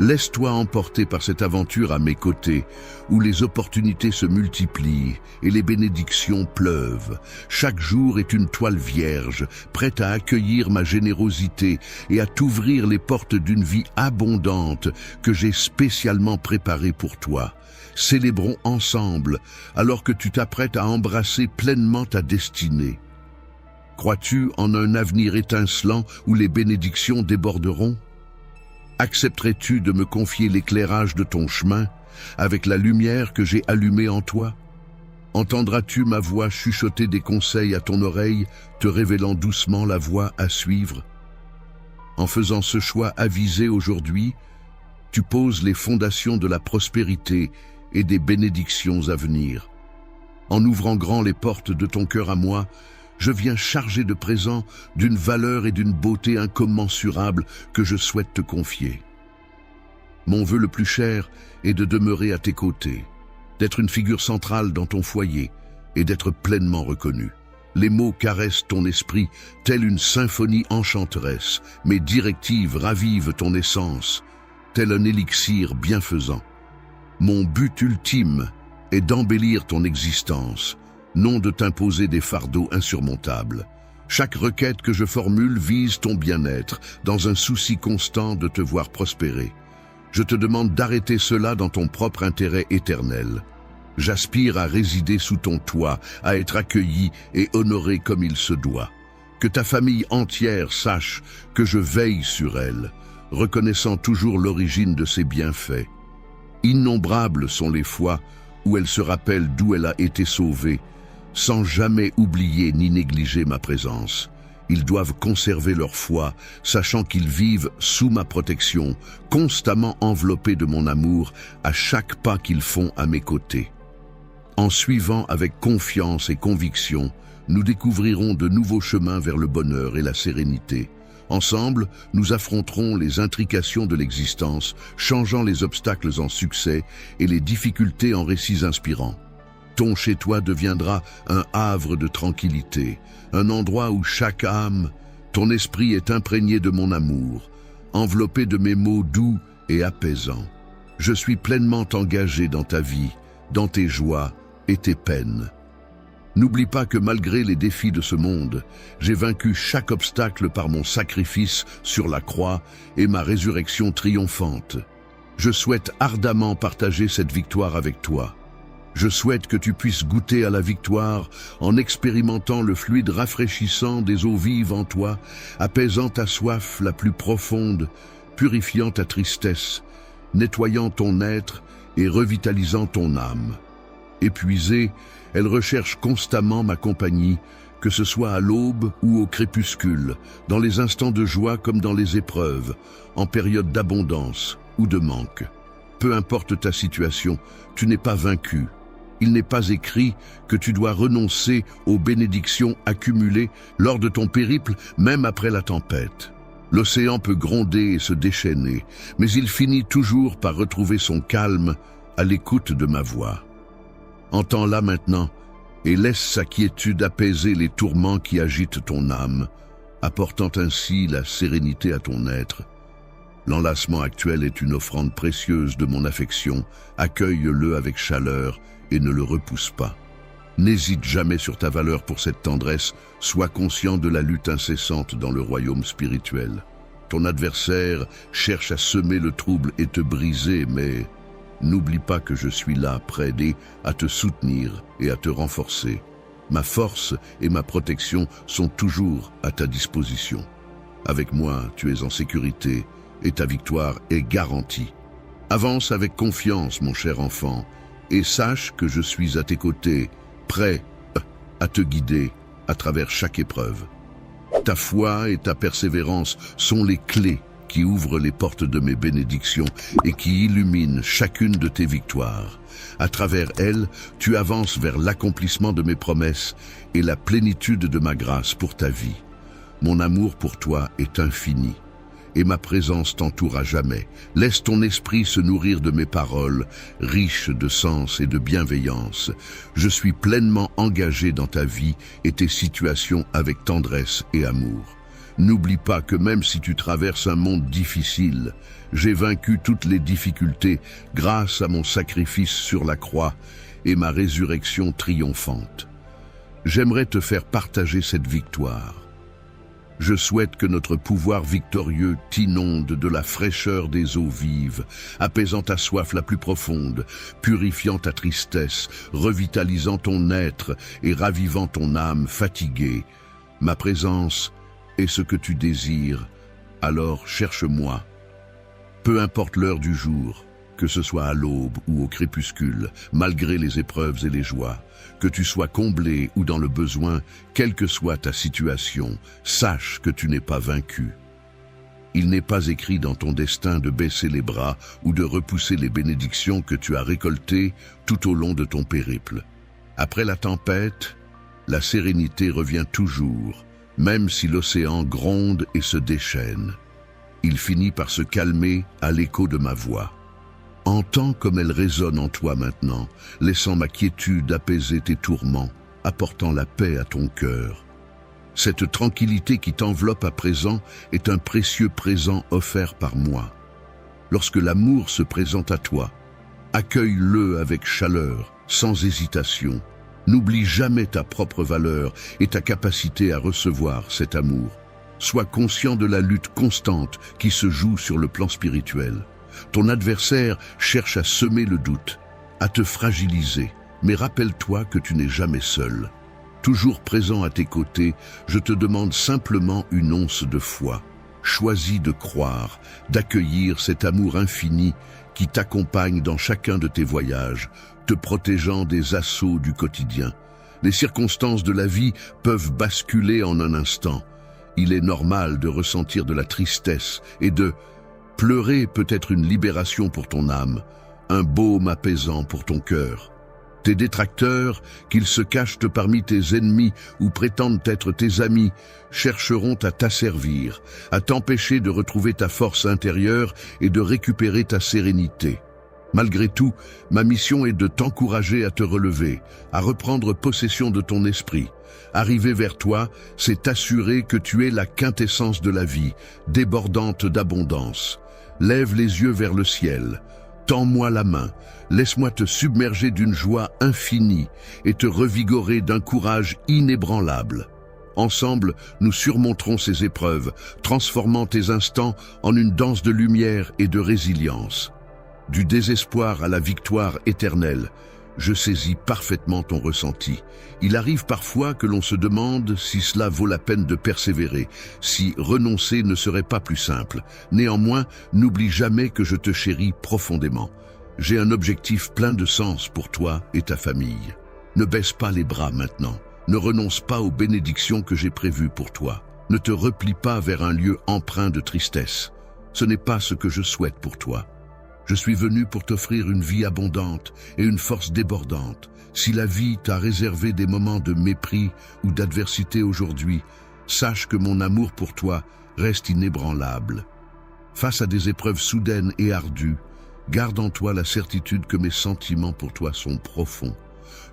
laisse-toi emporter par cette aventure à mes côtés, où les opportunités se multiplient et les bénédictions pleuvent. Chaque jour est une toile vierge, prête à accueillir ma générosité et à t'ouvrir les portes d'une vie abondante que j'ai spécialement préparée pour toi. Célébrons ensemble, alors que tu t'apprêtes à embrasser pleinement ta destinée. Crois-tu en un avenir étincelant où les bénédictions déborderont? Accepterais-tu de me confier l'éclairage de ton chemin avec la lumière que j'ai allumée en toi? Entendras-tu ma voix chuchoter des conseils à ton oreille, te révélant doucement la voie à suivre? En faisant ce choix avisé aujourd'hui, tu poses les fondations de la prospérité et des bénédictions à venir. En ouvrant grand les portes de ton cœur à moi, je viens chargé de présents d'une valeur et d'une beauté incommensurables que je souhaite te confier. Mon vœu le plus cher est de demeurer à tes côtés, d'être une figure centrale dans ton foyer et d'être pleinement reconnu. Les mots caressent ton esprit, telle une symphonie enchanteresse. Mes directives ravivent ton essence, tel un élixir bienfaisant. Mon but ultime est d'embellir ton existence, non de t'imposer des fardeaux insurmontables. Chaque requête que je formule vise ton bien-être, dans un souci constant de te voir prospérer. Je te demande d'arrêter cela dans ton propre intérêt éternel. J'aspire à résider sous ton toit, à être accueilli et honoré comme il se doit. Que ta famille entière sache que je veille sur elle, reconnaissant toujours l'origine de ses bienfaits. Innombrables sont les fois où elle se rappelle d'où elle a été sauvée, sans jamais oublier ni négliger ma présence. Ils doivent conserver leur foi, sachant qu'ils vivent sous ma protection, constamment enveloppés de mon amour à chaque pas qu'ils font à mes côtés. En suivant avec confiance et conviction, nous découvrirons de nouveaux chemins vers le bonheur et la sérénité. Ensemble, nous affronterons les intrications de l'existence, changeant les obstacles en succès et les difficultés en récits inspirants. Ton chez-toi deviendra un havre de tranquillité, un endroit où chaque âme, ton esprit est imprégné de mon amour, enveloppé de mes mots doux et apaisants. Je suis pleinement engagé dans ta vie, dans tes joies et tes peines. N'oublie pas que malgré les défis de ce monde, j'ai vaincu chaque obstacle par mon sacrifice sur la croix et ma résurrection triomphante. Je souhaite ardemment partager cette victoire avec toi. Je souhaite que tu puisses goûter à la victoire en expérimentant le fluide rafraîchissant des eaux vives en toi, apaisant ta soif la plus profonde, purifiant ta tristesse, nettoyant ton être et revitalisant ton âme. Épuisée, elle recherche constamment ma compagnie, que ce soit à l'aube ou au crépuscule, dans les instants de joie comme dans les épreuves, en période d'abondance ou de manque. Peu importe ta situation, tu n'es pas vaincu. Il n'est pas écrit que tu dois renoncer aux bénédictions accumulées lors de ton périple, même après la tempête. L'océan peut gronder et se déchaîner, mais il finit toujours par retrouver son calme à l'écoute de ma voix. Entends-la maintenant et laisse sa quiétude apaiser les tourments qui agitent ton âme, apportant ainsi la sérénité à ton être. L'enlacement actuel est une offrande précieuse de mon affection, accueille-le avec chaleur et ne le repousse pas. N'hésite jamais sur ta valeur pour cette tendresse, sois conscient de la lutte incessante dans le royaume spirituel. Ton adversaire cherche à semer le trouble et te briser, mais n'oublie pas que je suis là, prêt à te soutenir et à te renforcer. Ma force et ma protection sont toujours à ta disposition. Avec moi, tu es en sécurité et ta victoire est garantie. Avance avec confiance, mon cher enfant, et sache que je suis à tes côtés, prêt à te guider à travers chaque épreuve. Ta foi et ta persévérance sont les clés qui ouvrent les portes de mes bénédictions et qui illuminent chacune de tes victoires. À travers elles, tu avances vers l'accomplissement de mes promesses et la plénitude de ma grâce pour ta vie. Mon amour pour toi est infini et ma présence t'entoure à jamais. Laisse ton esprit se nourrir de mes paroles, riches de sens et de bienveillance. Je suis pleinement engagé dans ta vie et tes situations avec tendresse et amour. N'oublie pas que même si tu traverses un monde difficile, j'ai vaincu toutes les difficultés grâce à mon sacrifice sur la croix et ma résurrection triomphante. J'aimerais te faire partager cette victoire. Je souhaite que notre pouvoir victorieux t'inonde de la fraîcheur des eaux vives, apaisant ta soif la plus profonde, purifiant ta tristesse, revitalisant ton être et ravivant ton âme fatiguée. Ma présence est ce que tu désires, alors cherche-moi. Peu importe l'heure du jour, que ce soit à l'aube ou au crépuscule, malgré les épreuves et les joies, que tu sois comblé ou dans le besoin, quelle que soit ta situation, sache que tu n'es pas vaincu. Il n'est pas écrit dans ton destin de baisser les bras ou de repousser les bénédictions que tu as récoltées tout au long de ton périple. Après la tempête, la sérénité revient toujours, même si l'océan gronde et se déchaîne. Il finit par se calmer à l'écho de ma voix. Entends comme elle résonne en toi maintenant, laissant ma quiétude apaiser tes tourments, apportant la paix à ton cœur. Cette tranquillité qui t'enveloppe à présent est un précieux présent offert par moi. Lorsque l'amour se présente à toi, accueille-le avec chaleur, sans hésitation. N'oublie jamais ta propre valeur et ta capacité à recevoir cet amour. Sois conscient de la lutte constante qui se joue sur le plan spirituel. Ton adversaire cherche à semer le doute, à te fragiliser, mais rappelle-toi que tu n'es jamais seul. Toujours présent à tes côtés, je te demande simplement une once de foi. Choisis de croire, d'accueillir cet amour infini qui t'accompagne dans chacun de tes voyages, te protégeant des assauts du quotidien. Les circonstances de la vie peuvent basculer en un instant. Il est normal de ressentir de la tristesse et de pleurer peut être une libération pour ton âme, un baume apaisant pour ton cœur. Tes détracteurs, qu'ils se cachent parmi tes ennemis ou prétendent être tes amis, chercheront à t'asservir, à t'empêcher de retrouver ta force intérieure et de récupérer ta sérénité. Malgré tout, ma mission est de t'encourager à te relever, à reprendre possession de ton esprit. Arriver vers toi, c'est t'assurer que tu es la quintessence de la vie, débordante d'abondance. Lève les yeux vers le ciel. Tends-moi la main, laisse-moi te submerger d'une joie infinie et te revigorer d'un courage inébranlable. Ensemble, nous surmonterons ces épreuves, transformant tes instants en une danse de lumière et de résilience. Du désespoir à la victoire éternelle, je saisis parfaitement ton ressenti. Il arrive parfois que l'on se demande si cela vaut la peine de persévérer, si renoncer ne serait pas plus simple. Néanmoins, n'oublie jamais que je te chéris profondément. J'ai un objectif plein de sens pour toi et ta famille. Ne baisse pas les bras maintenant. Ne renonce pas aux bénédictions que j'ai prévues pour toi. Ne te replie pas vers un lieu empreint de tristesse. Ce n'est pas ce que je souhaite pour toi. Je suis venu pour t'offrir une vie abondante et une force débordante. Si la vie t'a réservé des moments de mépris ou d'adversité aujourd'hui, sache que mon amour pour toi reste inébranlable. Face à des épreuves soudaines et ardues, garde en toi la certitude que mes sentiments pour toi sont profonds.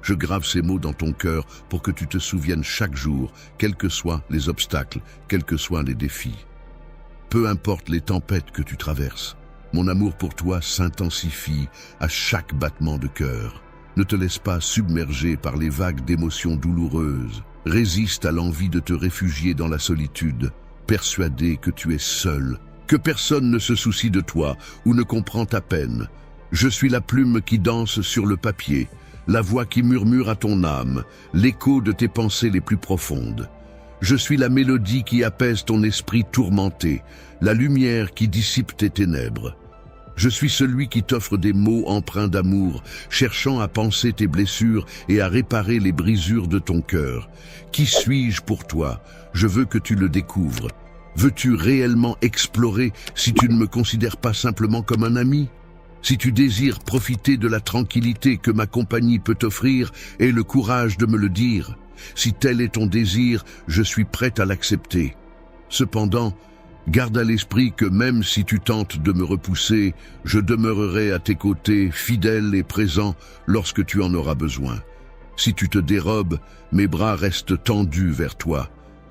Je grave ces mots dans ton cœur pour que tu te souviennes chaque jour, quels que soient les obstacles, quels que soient les défis. Peu importe les tempêtes que tu traverses, mon amour pour toi s'intensifie à chaque battement de cœur. Ne te laisse pas submerger par les vagues d'émotions douloureuses. Résiste à l'envie de te réfugier dans la solitude, persuadé que tu es seul, que personne ne se soucie de toi ou ne comprend ta peine. Je suis la plume qui danse sur le papier, la voix qui murmure à ton âme, l'écho de tes pensées les plus profondes. Je suis la mélodie qui apaise ton esprit tourmenté, la lumière qui dissipe tes ténèbres. Je suis celui qui t'offre des mots empreints d'amour, cherchant à panser tes blessures et à réparer les brisures de ton cœur. Qui suis-je pour toi? Je veux que tu le découvres. Veux-tu réellement explorer si tu ne me considères pas simplement comme un ami? Si tu désires profiter de la tranquillité que ma compagnie peut t'offrir, aie le courage de me le dire. Si tel est ton désir, je suis prêt à l'accepter. Cependant, garde à l'esprit que même si tu tentes de me repousser, je demeurerai à tes côtés, fidèle et présent lorsque tu en auras besoin. Si tu te dérobes, mes bras restent tendus vers toi.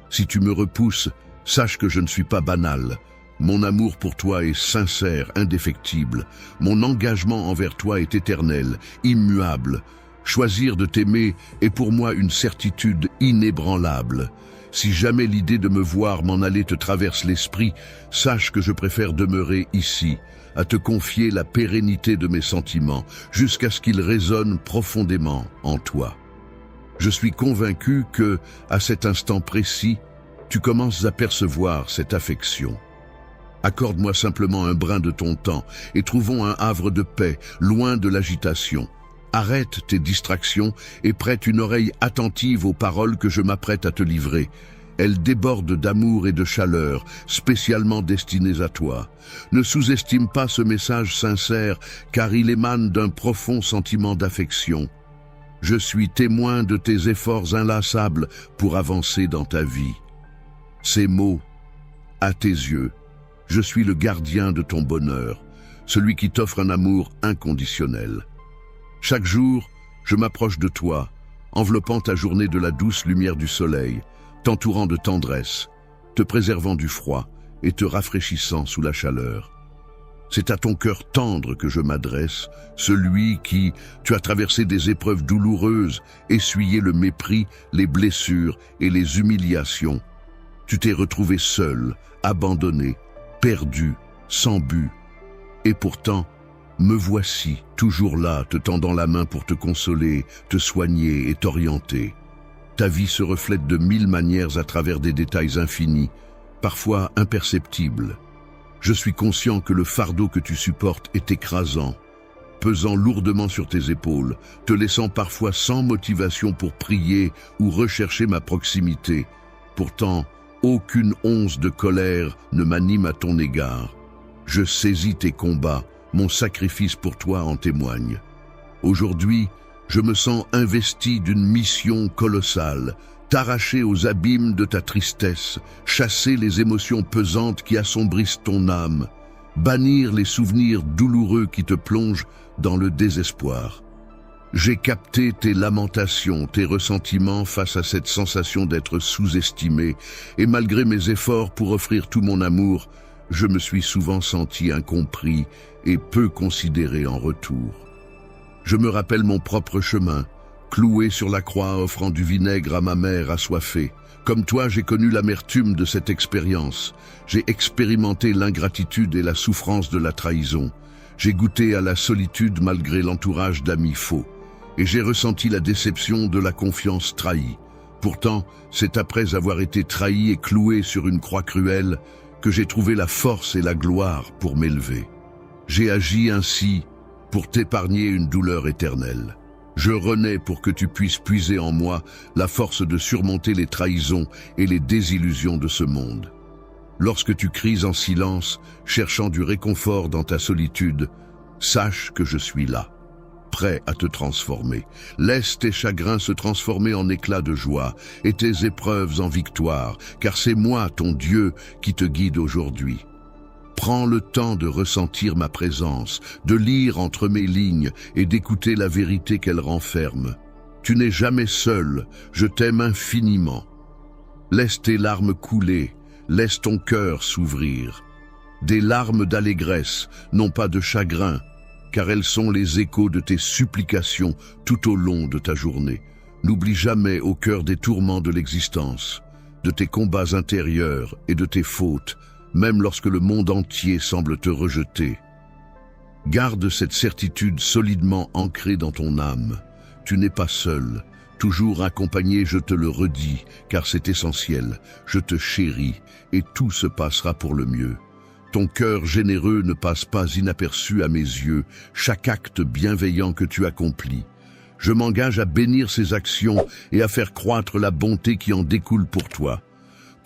Si tu me repousses, sache que je ne suis pas banal. Mon amour pour toi est sincère, indéfectible. Mon engagement envers toi est éternel, immuable. Choisir de t'aimer est pour moi une certitude inébranlable. Si jamais l'idée de me voir m'en aller te traverse l'esprit, sache que je préfère demeurer ici, à te confier la pérennité de mes sentiments, jusqu'à ce qu'ils résonnent profondément en toi. Je suis convaincu que, à cet instant précis, tu commences à percevoir cette affection. Accorde-moi simplement un brin de ton temps et trouvons un havre de paix, loin de l'agitation. Arrête tes distractions et prête une oreille attentive aux paroles que je m'apprête à te livrer. Elles débordent d'amour et de chaleur, spécialement destinées à toi. Ne sous-estime pas ce message sincère, car il émane d'un profond sentiment d'affection. Je suis témoin de tes efforts inlassables pour avancer dans ta vie. Ces mots, à tes yeux, je suis le gardien de ton bonheur, celui qui t'offre un amour inconditionnel. Chaque jour, je m'approche de toi, enveloppant ta journée de la douce lumière du soleil, t'entourant de tendresse, te préservant du froid et te rafraîchissant sous la chaleur. C'est à ton cœur tendre que je m'adresse, celui qui, tu as traversé des épreuves douloureuses, essuyé le mépris, les blessures et les humiliations. Tu t'es retrouvé seul, abandonné, perdu, sans but. Et pourtant, me voici, toujours là, te tendant la main pour te consoler, te soigner et t'orienter. Ta vie se reflète de 1000 manières à travers des détails infinis, parfois imperceptibles. Je suis conscient que le fardeau que tu supportes est écrasant, pesant lourdement sur tes épaules, te laissant parfois sans motivation pour prier ou rechercher ma proximité. Pourtant, aucune once de colère ne m'anime à ton égard. Je saisis tes combats, mon sacrifice pour toi en témoigne. Aujourd'hui, je me sens investi d'une mission colossale, t'arracher aux abîmes de ta tristesse, chasser les émotions pesantes qui assombrissent ton âme, bannir les souvenirs douloureux qui te plongent dans le désespoir. J'ai capté tes lamentations, tes ressentiments face à cette sensation d'être sous-estimé, et malgré mes efforts pour offrir tout mon amour, je me suis souvent senti incompris et peu considéré en retour. Je me rappelle mon propre chemin, cloué sur la croix offrant du vinaigre à ma mère assoiffée. Comme toi, j'ai connu l'amertume de cette expérience. J'ai expérimenté l'ingratitude et la souffrance de la trahison. J'ai goûté à la solitude malgré l'entourage d'amis faux. Et j'ai ressenti la déception de la confiance trahie. Pourtant, c'est après avoir été trahi et cloué sur une croix cruelle que j'ai trouvé la force et la gloire pour m'élever. J'ai agi ainsi pour t'épargner une douleur éternelle. Je renais pour que tu puisses puiser en moi la force de surmonter les trahisons et les désillusions de ce monde. Lorsque tu cries en silence, cherchant du réconfort dans ta solitude, sache que je suis là, prêt à te transformer. Laisse tes chagrins se transformer en éclats de joie et tes épreuves en victoire, car c'est moi, ton Dieu, qui te guide aujourd'hui. Prends le temps de ressentir ma présence, de lire entre mes lignes et d'écouter la vérité qu'elle renferme. Tu n'es jamais seul, je t'aime infiniment. Laisse tes larmes couler, laisse ton cœur s'ouvrir. Des larmes d'allégresse, non pas de chagrin, car elles sont les échos de tes supplications tout au long de ta journée. N'oublie jamais au cœur des tourments de l'existence, de tes combats intérieurs et de tes fautes, même lorsque le monde entier semble te rejeter. Garde cette certitude solidement ancrée dans ton âme. Tu n'es pas seul, toujours accompagné, je te le redis, car c'est essentiel. Je te chéris et tout se passera pour le mieux. Ton cœur généreux ne passe pas inaperçu à mes yeux, chaque acte bienveillant que tu accomplis. Je m'engage à bénir ces actions et à faire croître la bonté qui en découle pour toi.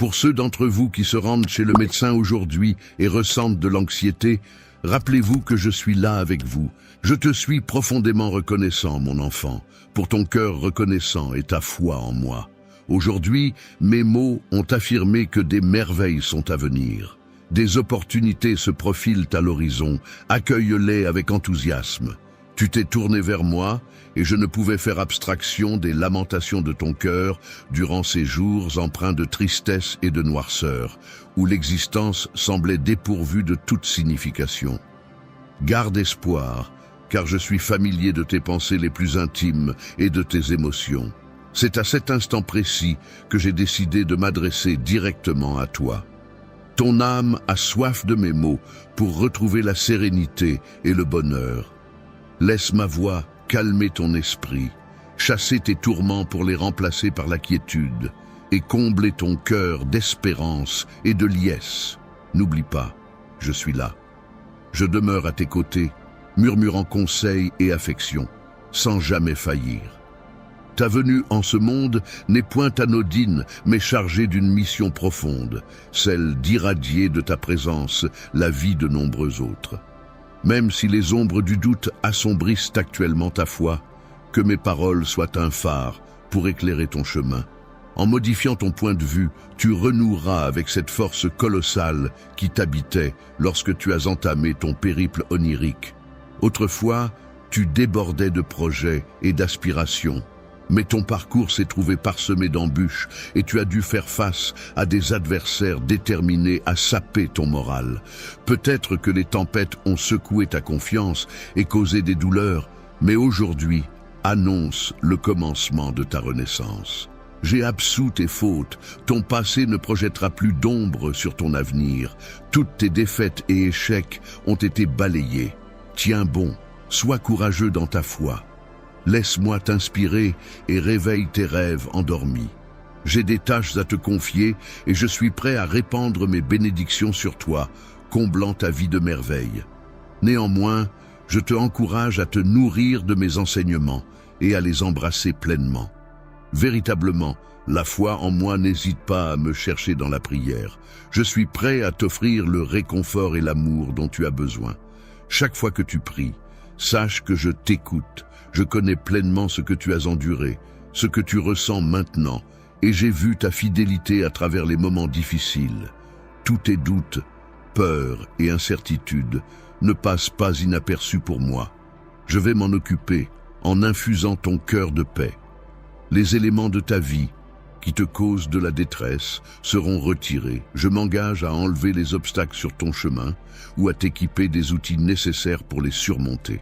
Pour ceux d'entre vous qui se rendent chez le médecin aujourd'hui et ressentent de l'anxiété, rappelez-vous que je suis là avec vous. Je te suis profondément reconnaissant, mon enfant, pour ton cœur reconnaissant et ta foi en moi. Aujourd'hui, mes mots ont affirmé que des merveilles sont à venir. Des opportunités se profilent à l'horizon, accueille-les avec enthousiasme. Tu t'es tourné vers moi et je ne pouvais faire abstraction des lamentations de ton cœur durant ces jours empreints de tristesse et de noirceur, où l'existence semblait dépourvue de toute signification. Garde espoir, car je suis familier de tes pensées les plus intimes et de tes émotions. C'est à cet instant précis que j'ai décidé de m'adresser directement à toi. Ton âme a soif de mes mots pour retrouver la sérénité et le bonheur. Laisse ma voix calmer ton esprit, chasser tes tourments pour les remplacer par la quiétude et combler ton cœur d'espérance et de liesse. N'oublie pas, je suis là. Je demeure à tes côtés, murmurant conseils et affection, sans jamais faillir. Ta venue en ce monde n'est point anodine, mais chargée d'une mission profonde, celle d'irradier de ta présence la vie de nombreux autres. Même si les ombres du doute assombrissent actuellement ta foi, que mes paroles soient un phare pour éclairer ton chemin. En modifiant ton point de vue, tu renoueras avec cette force colossale qui t'habitait lorsque tu as entamé ton périple onirique. Autrefois, tu débordais de projets et d'aspirations, mais ton parcours s'est trouvé parsemé d'embûches et tu as dû faire face à des adversaires déterminés à saper ton moral. Peut-être que les tempêtes ont secoué ta confiance et causé des douleurs, mais aujourd'hui annonce le commencement de ta renaissance. J'ai absous tes fautes, ton passé ne projettera plus d'ombre sur ton avenir. Toutes tes défaites et échecs ont été balayés. Tiens bon, sois courageux dans ta foi. Laisse-moi t'inspirer et réveille tes rêves endormis. J'ai des tâches à te confier et je suis prêt à répandre mes bénédictions sur toi, comblant ta vie de merveilles. Néanmoins, je te encourage à te nourrir de mes enseignements et à les embrasser pleinement. Véritablement, la foi en moi n'hésite pas à me chercher dans la prière. Je suis prêt à t'offrir le réconfort et l'amour dont tu as besoin. Chaque fois que tu pries, sache que je t'écoute. Je connais pleinement ce que tu as enduré, ce que tu ressens maintenant, et j'ai vu ta fidélité à travers les moments difficiles. Tous tes doutes, peurs et incertitudes ne passent pas inaperçus pour moi. Je vais m'en occuper en infusant ton cœur de paix. Les éléments de ta vie, qui te causent de la détresse seront retirés. Je m'engage à enlever les obstacles sur ton chemin ou à t'équiper des outils nécessaires pour les surmonter.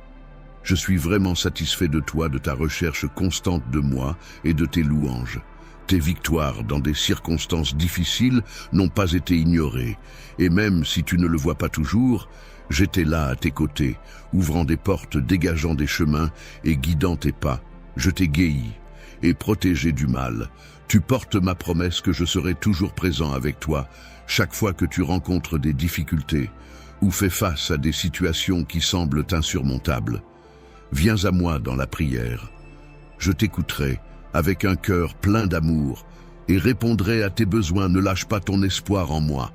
Je suis vraiment satisfait de toi, de ta recherche constante de moi et de tes louanges. Tes victoires dans des circonstances difficiles n'ont pas été ignorées, et même si tu ne le vois pas toujours, j'étais là à tes côtés, ouvrant des portes, dégageant des chemins et guidant tes pas. Je t'ai guéri et protégé du mal. Tu portes ma promesse que je serai toujours présent avec toi chaque fois que tu rencontres des difficultés ou fais face à des situations qui semblent insurmontables. Viens à moi dans la prière. Je t'écouterai avec un cœur plein d'amour et répondrai à tes besoins. Ne lâche pas ton espoir en moi.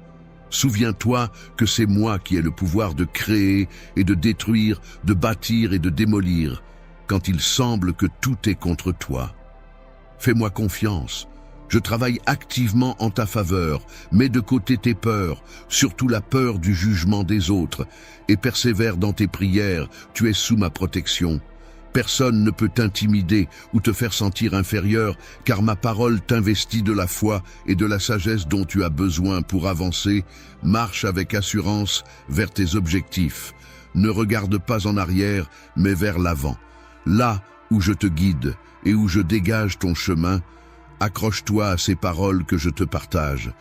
Souviens-toi que c'est moi qui ai le pouvoir de créer et de détruire, de bâtir et de démolir, quand il semble que tout est contre toi. Fais-moi confiance. Je travaille activement en ta faveur, mets de côté tes peurs, surtout la peur du jugement des autres, et persévère dans tes prières, tu es sous ma protection. Personne ne peut t'intimider ou te faire sentir inférieur, car ma parole t'investit de la foi et de la sagesse dont tu as besoin pour avancer. Marche avec assurance vers tes objectifs. Ne regarde pas en arrière, mais vers l'avant. Là où je te guide et où je dégage ton chemin, accroche-toi à ces paroles que je te partage.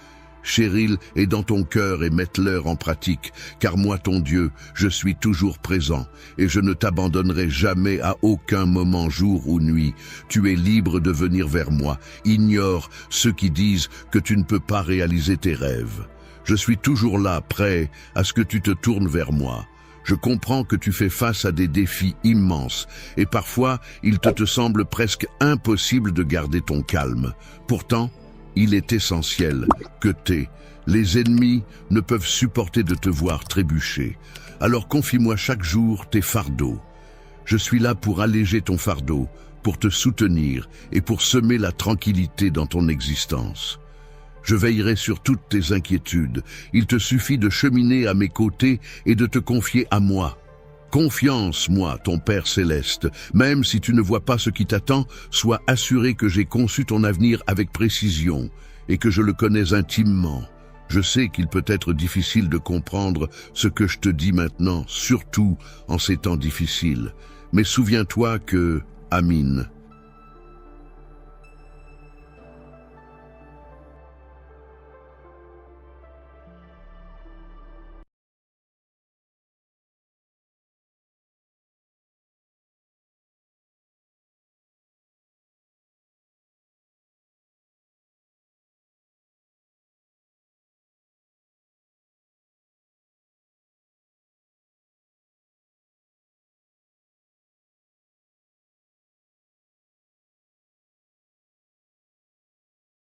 Chérile est dans ton cœur et mette-leur en pratique, car moi, ton Dieu, je suis toujours présent et je ne t'abandonnerai jamais à aucun moment, jour ou nuit. Tu es libre de venir vers moi. Ignore ceux qui disent que tu ne peux pas réaliser tes rêves. Je suis toujours là, prêt à ce que tu te tournes vers moi. Je comprends que tu fais face à des défis immenses et parfois il te semble presque impossible de garder ton calme. Pourtant, il est essentiel que les ennemis ne peuvent supporter de te voir trébucher. Alors confie-moi chaque jour tes fardeaux. Je suis là pour alléger ton fardeau, pour te soutenir et pour semer la tranquillité dans ton existence. Je veillerai sur toutes tes inquiétudes. Il te suffit de cheminer à mes côtés et de te confier à moi. Confiance, moi, ton Père céleste. Même si tu ne vois pas ce qui t'attend, sois assuré que j'ai conçu ton avenir avec précision et que je le connais intimement. Je sais qu'il peut être difficile de comprendre ce que je te dis maintenant, surtout en ces temps difficiles. Mais souviens-toi que, Amin,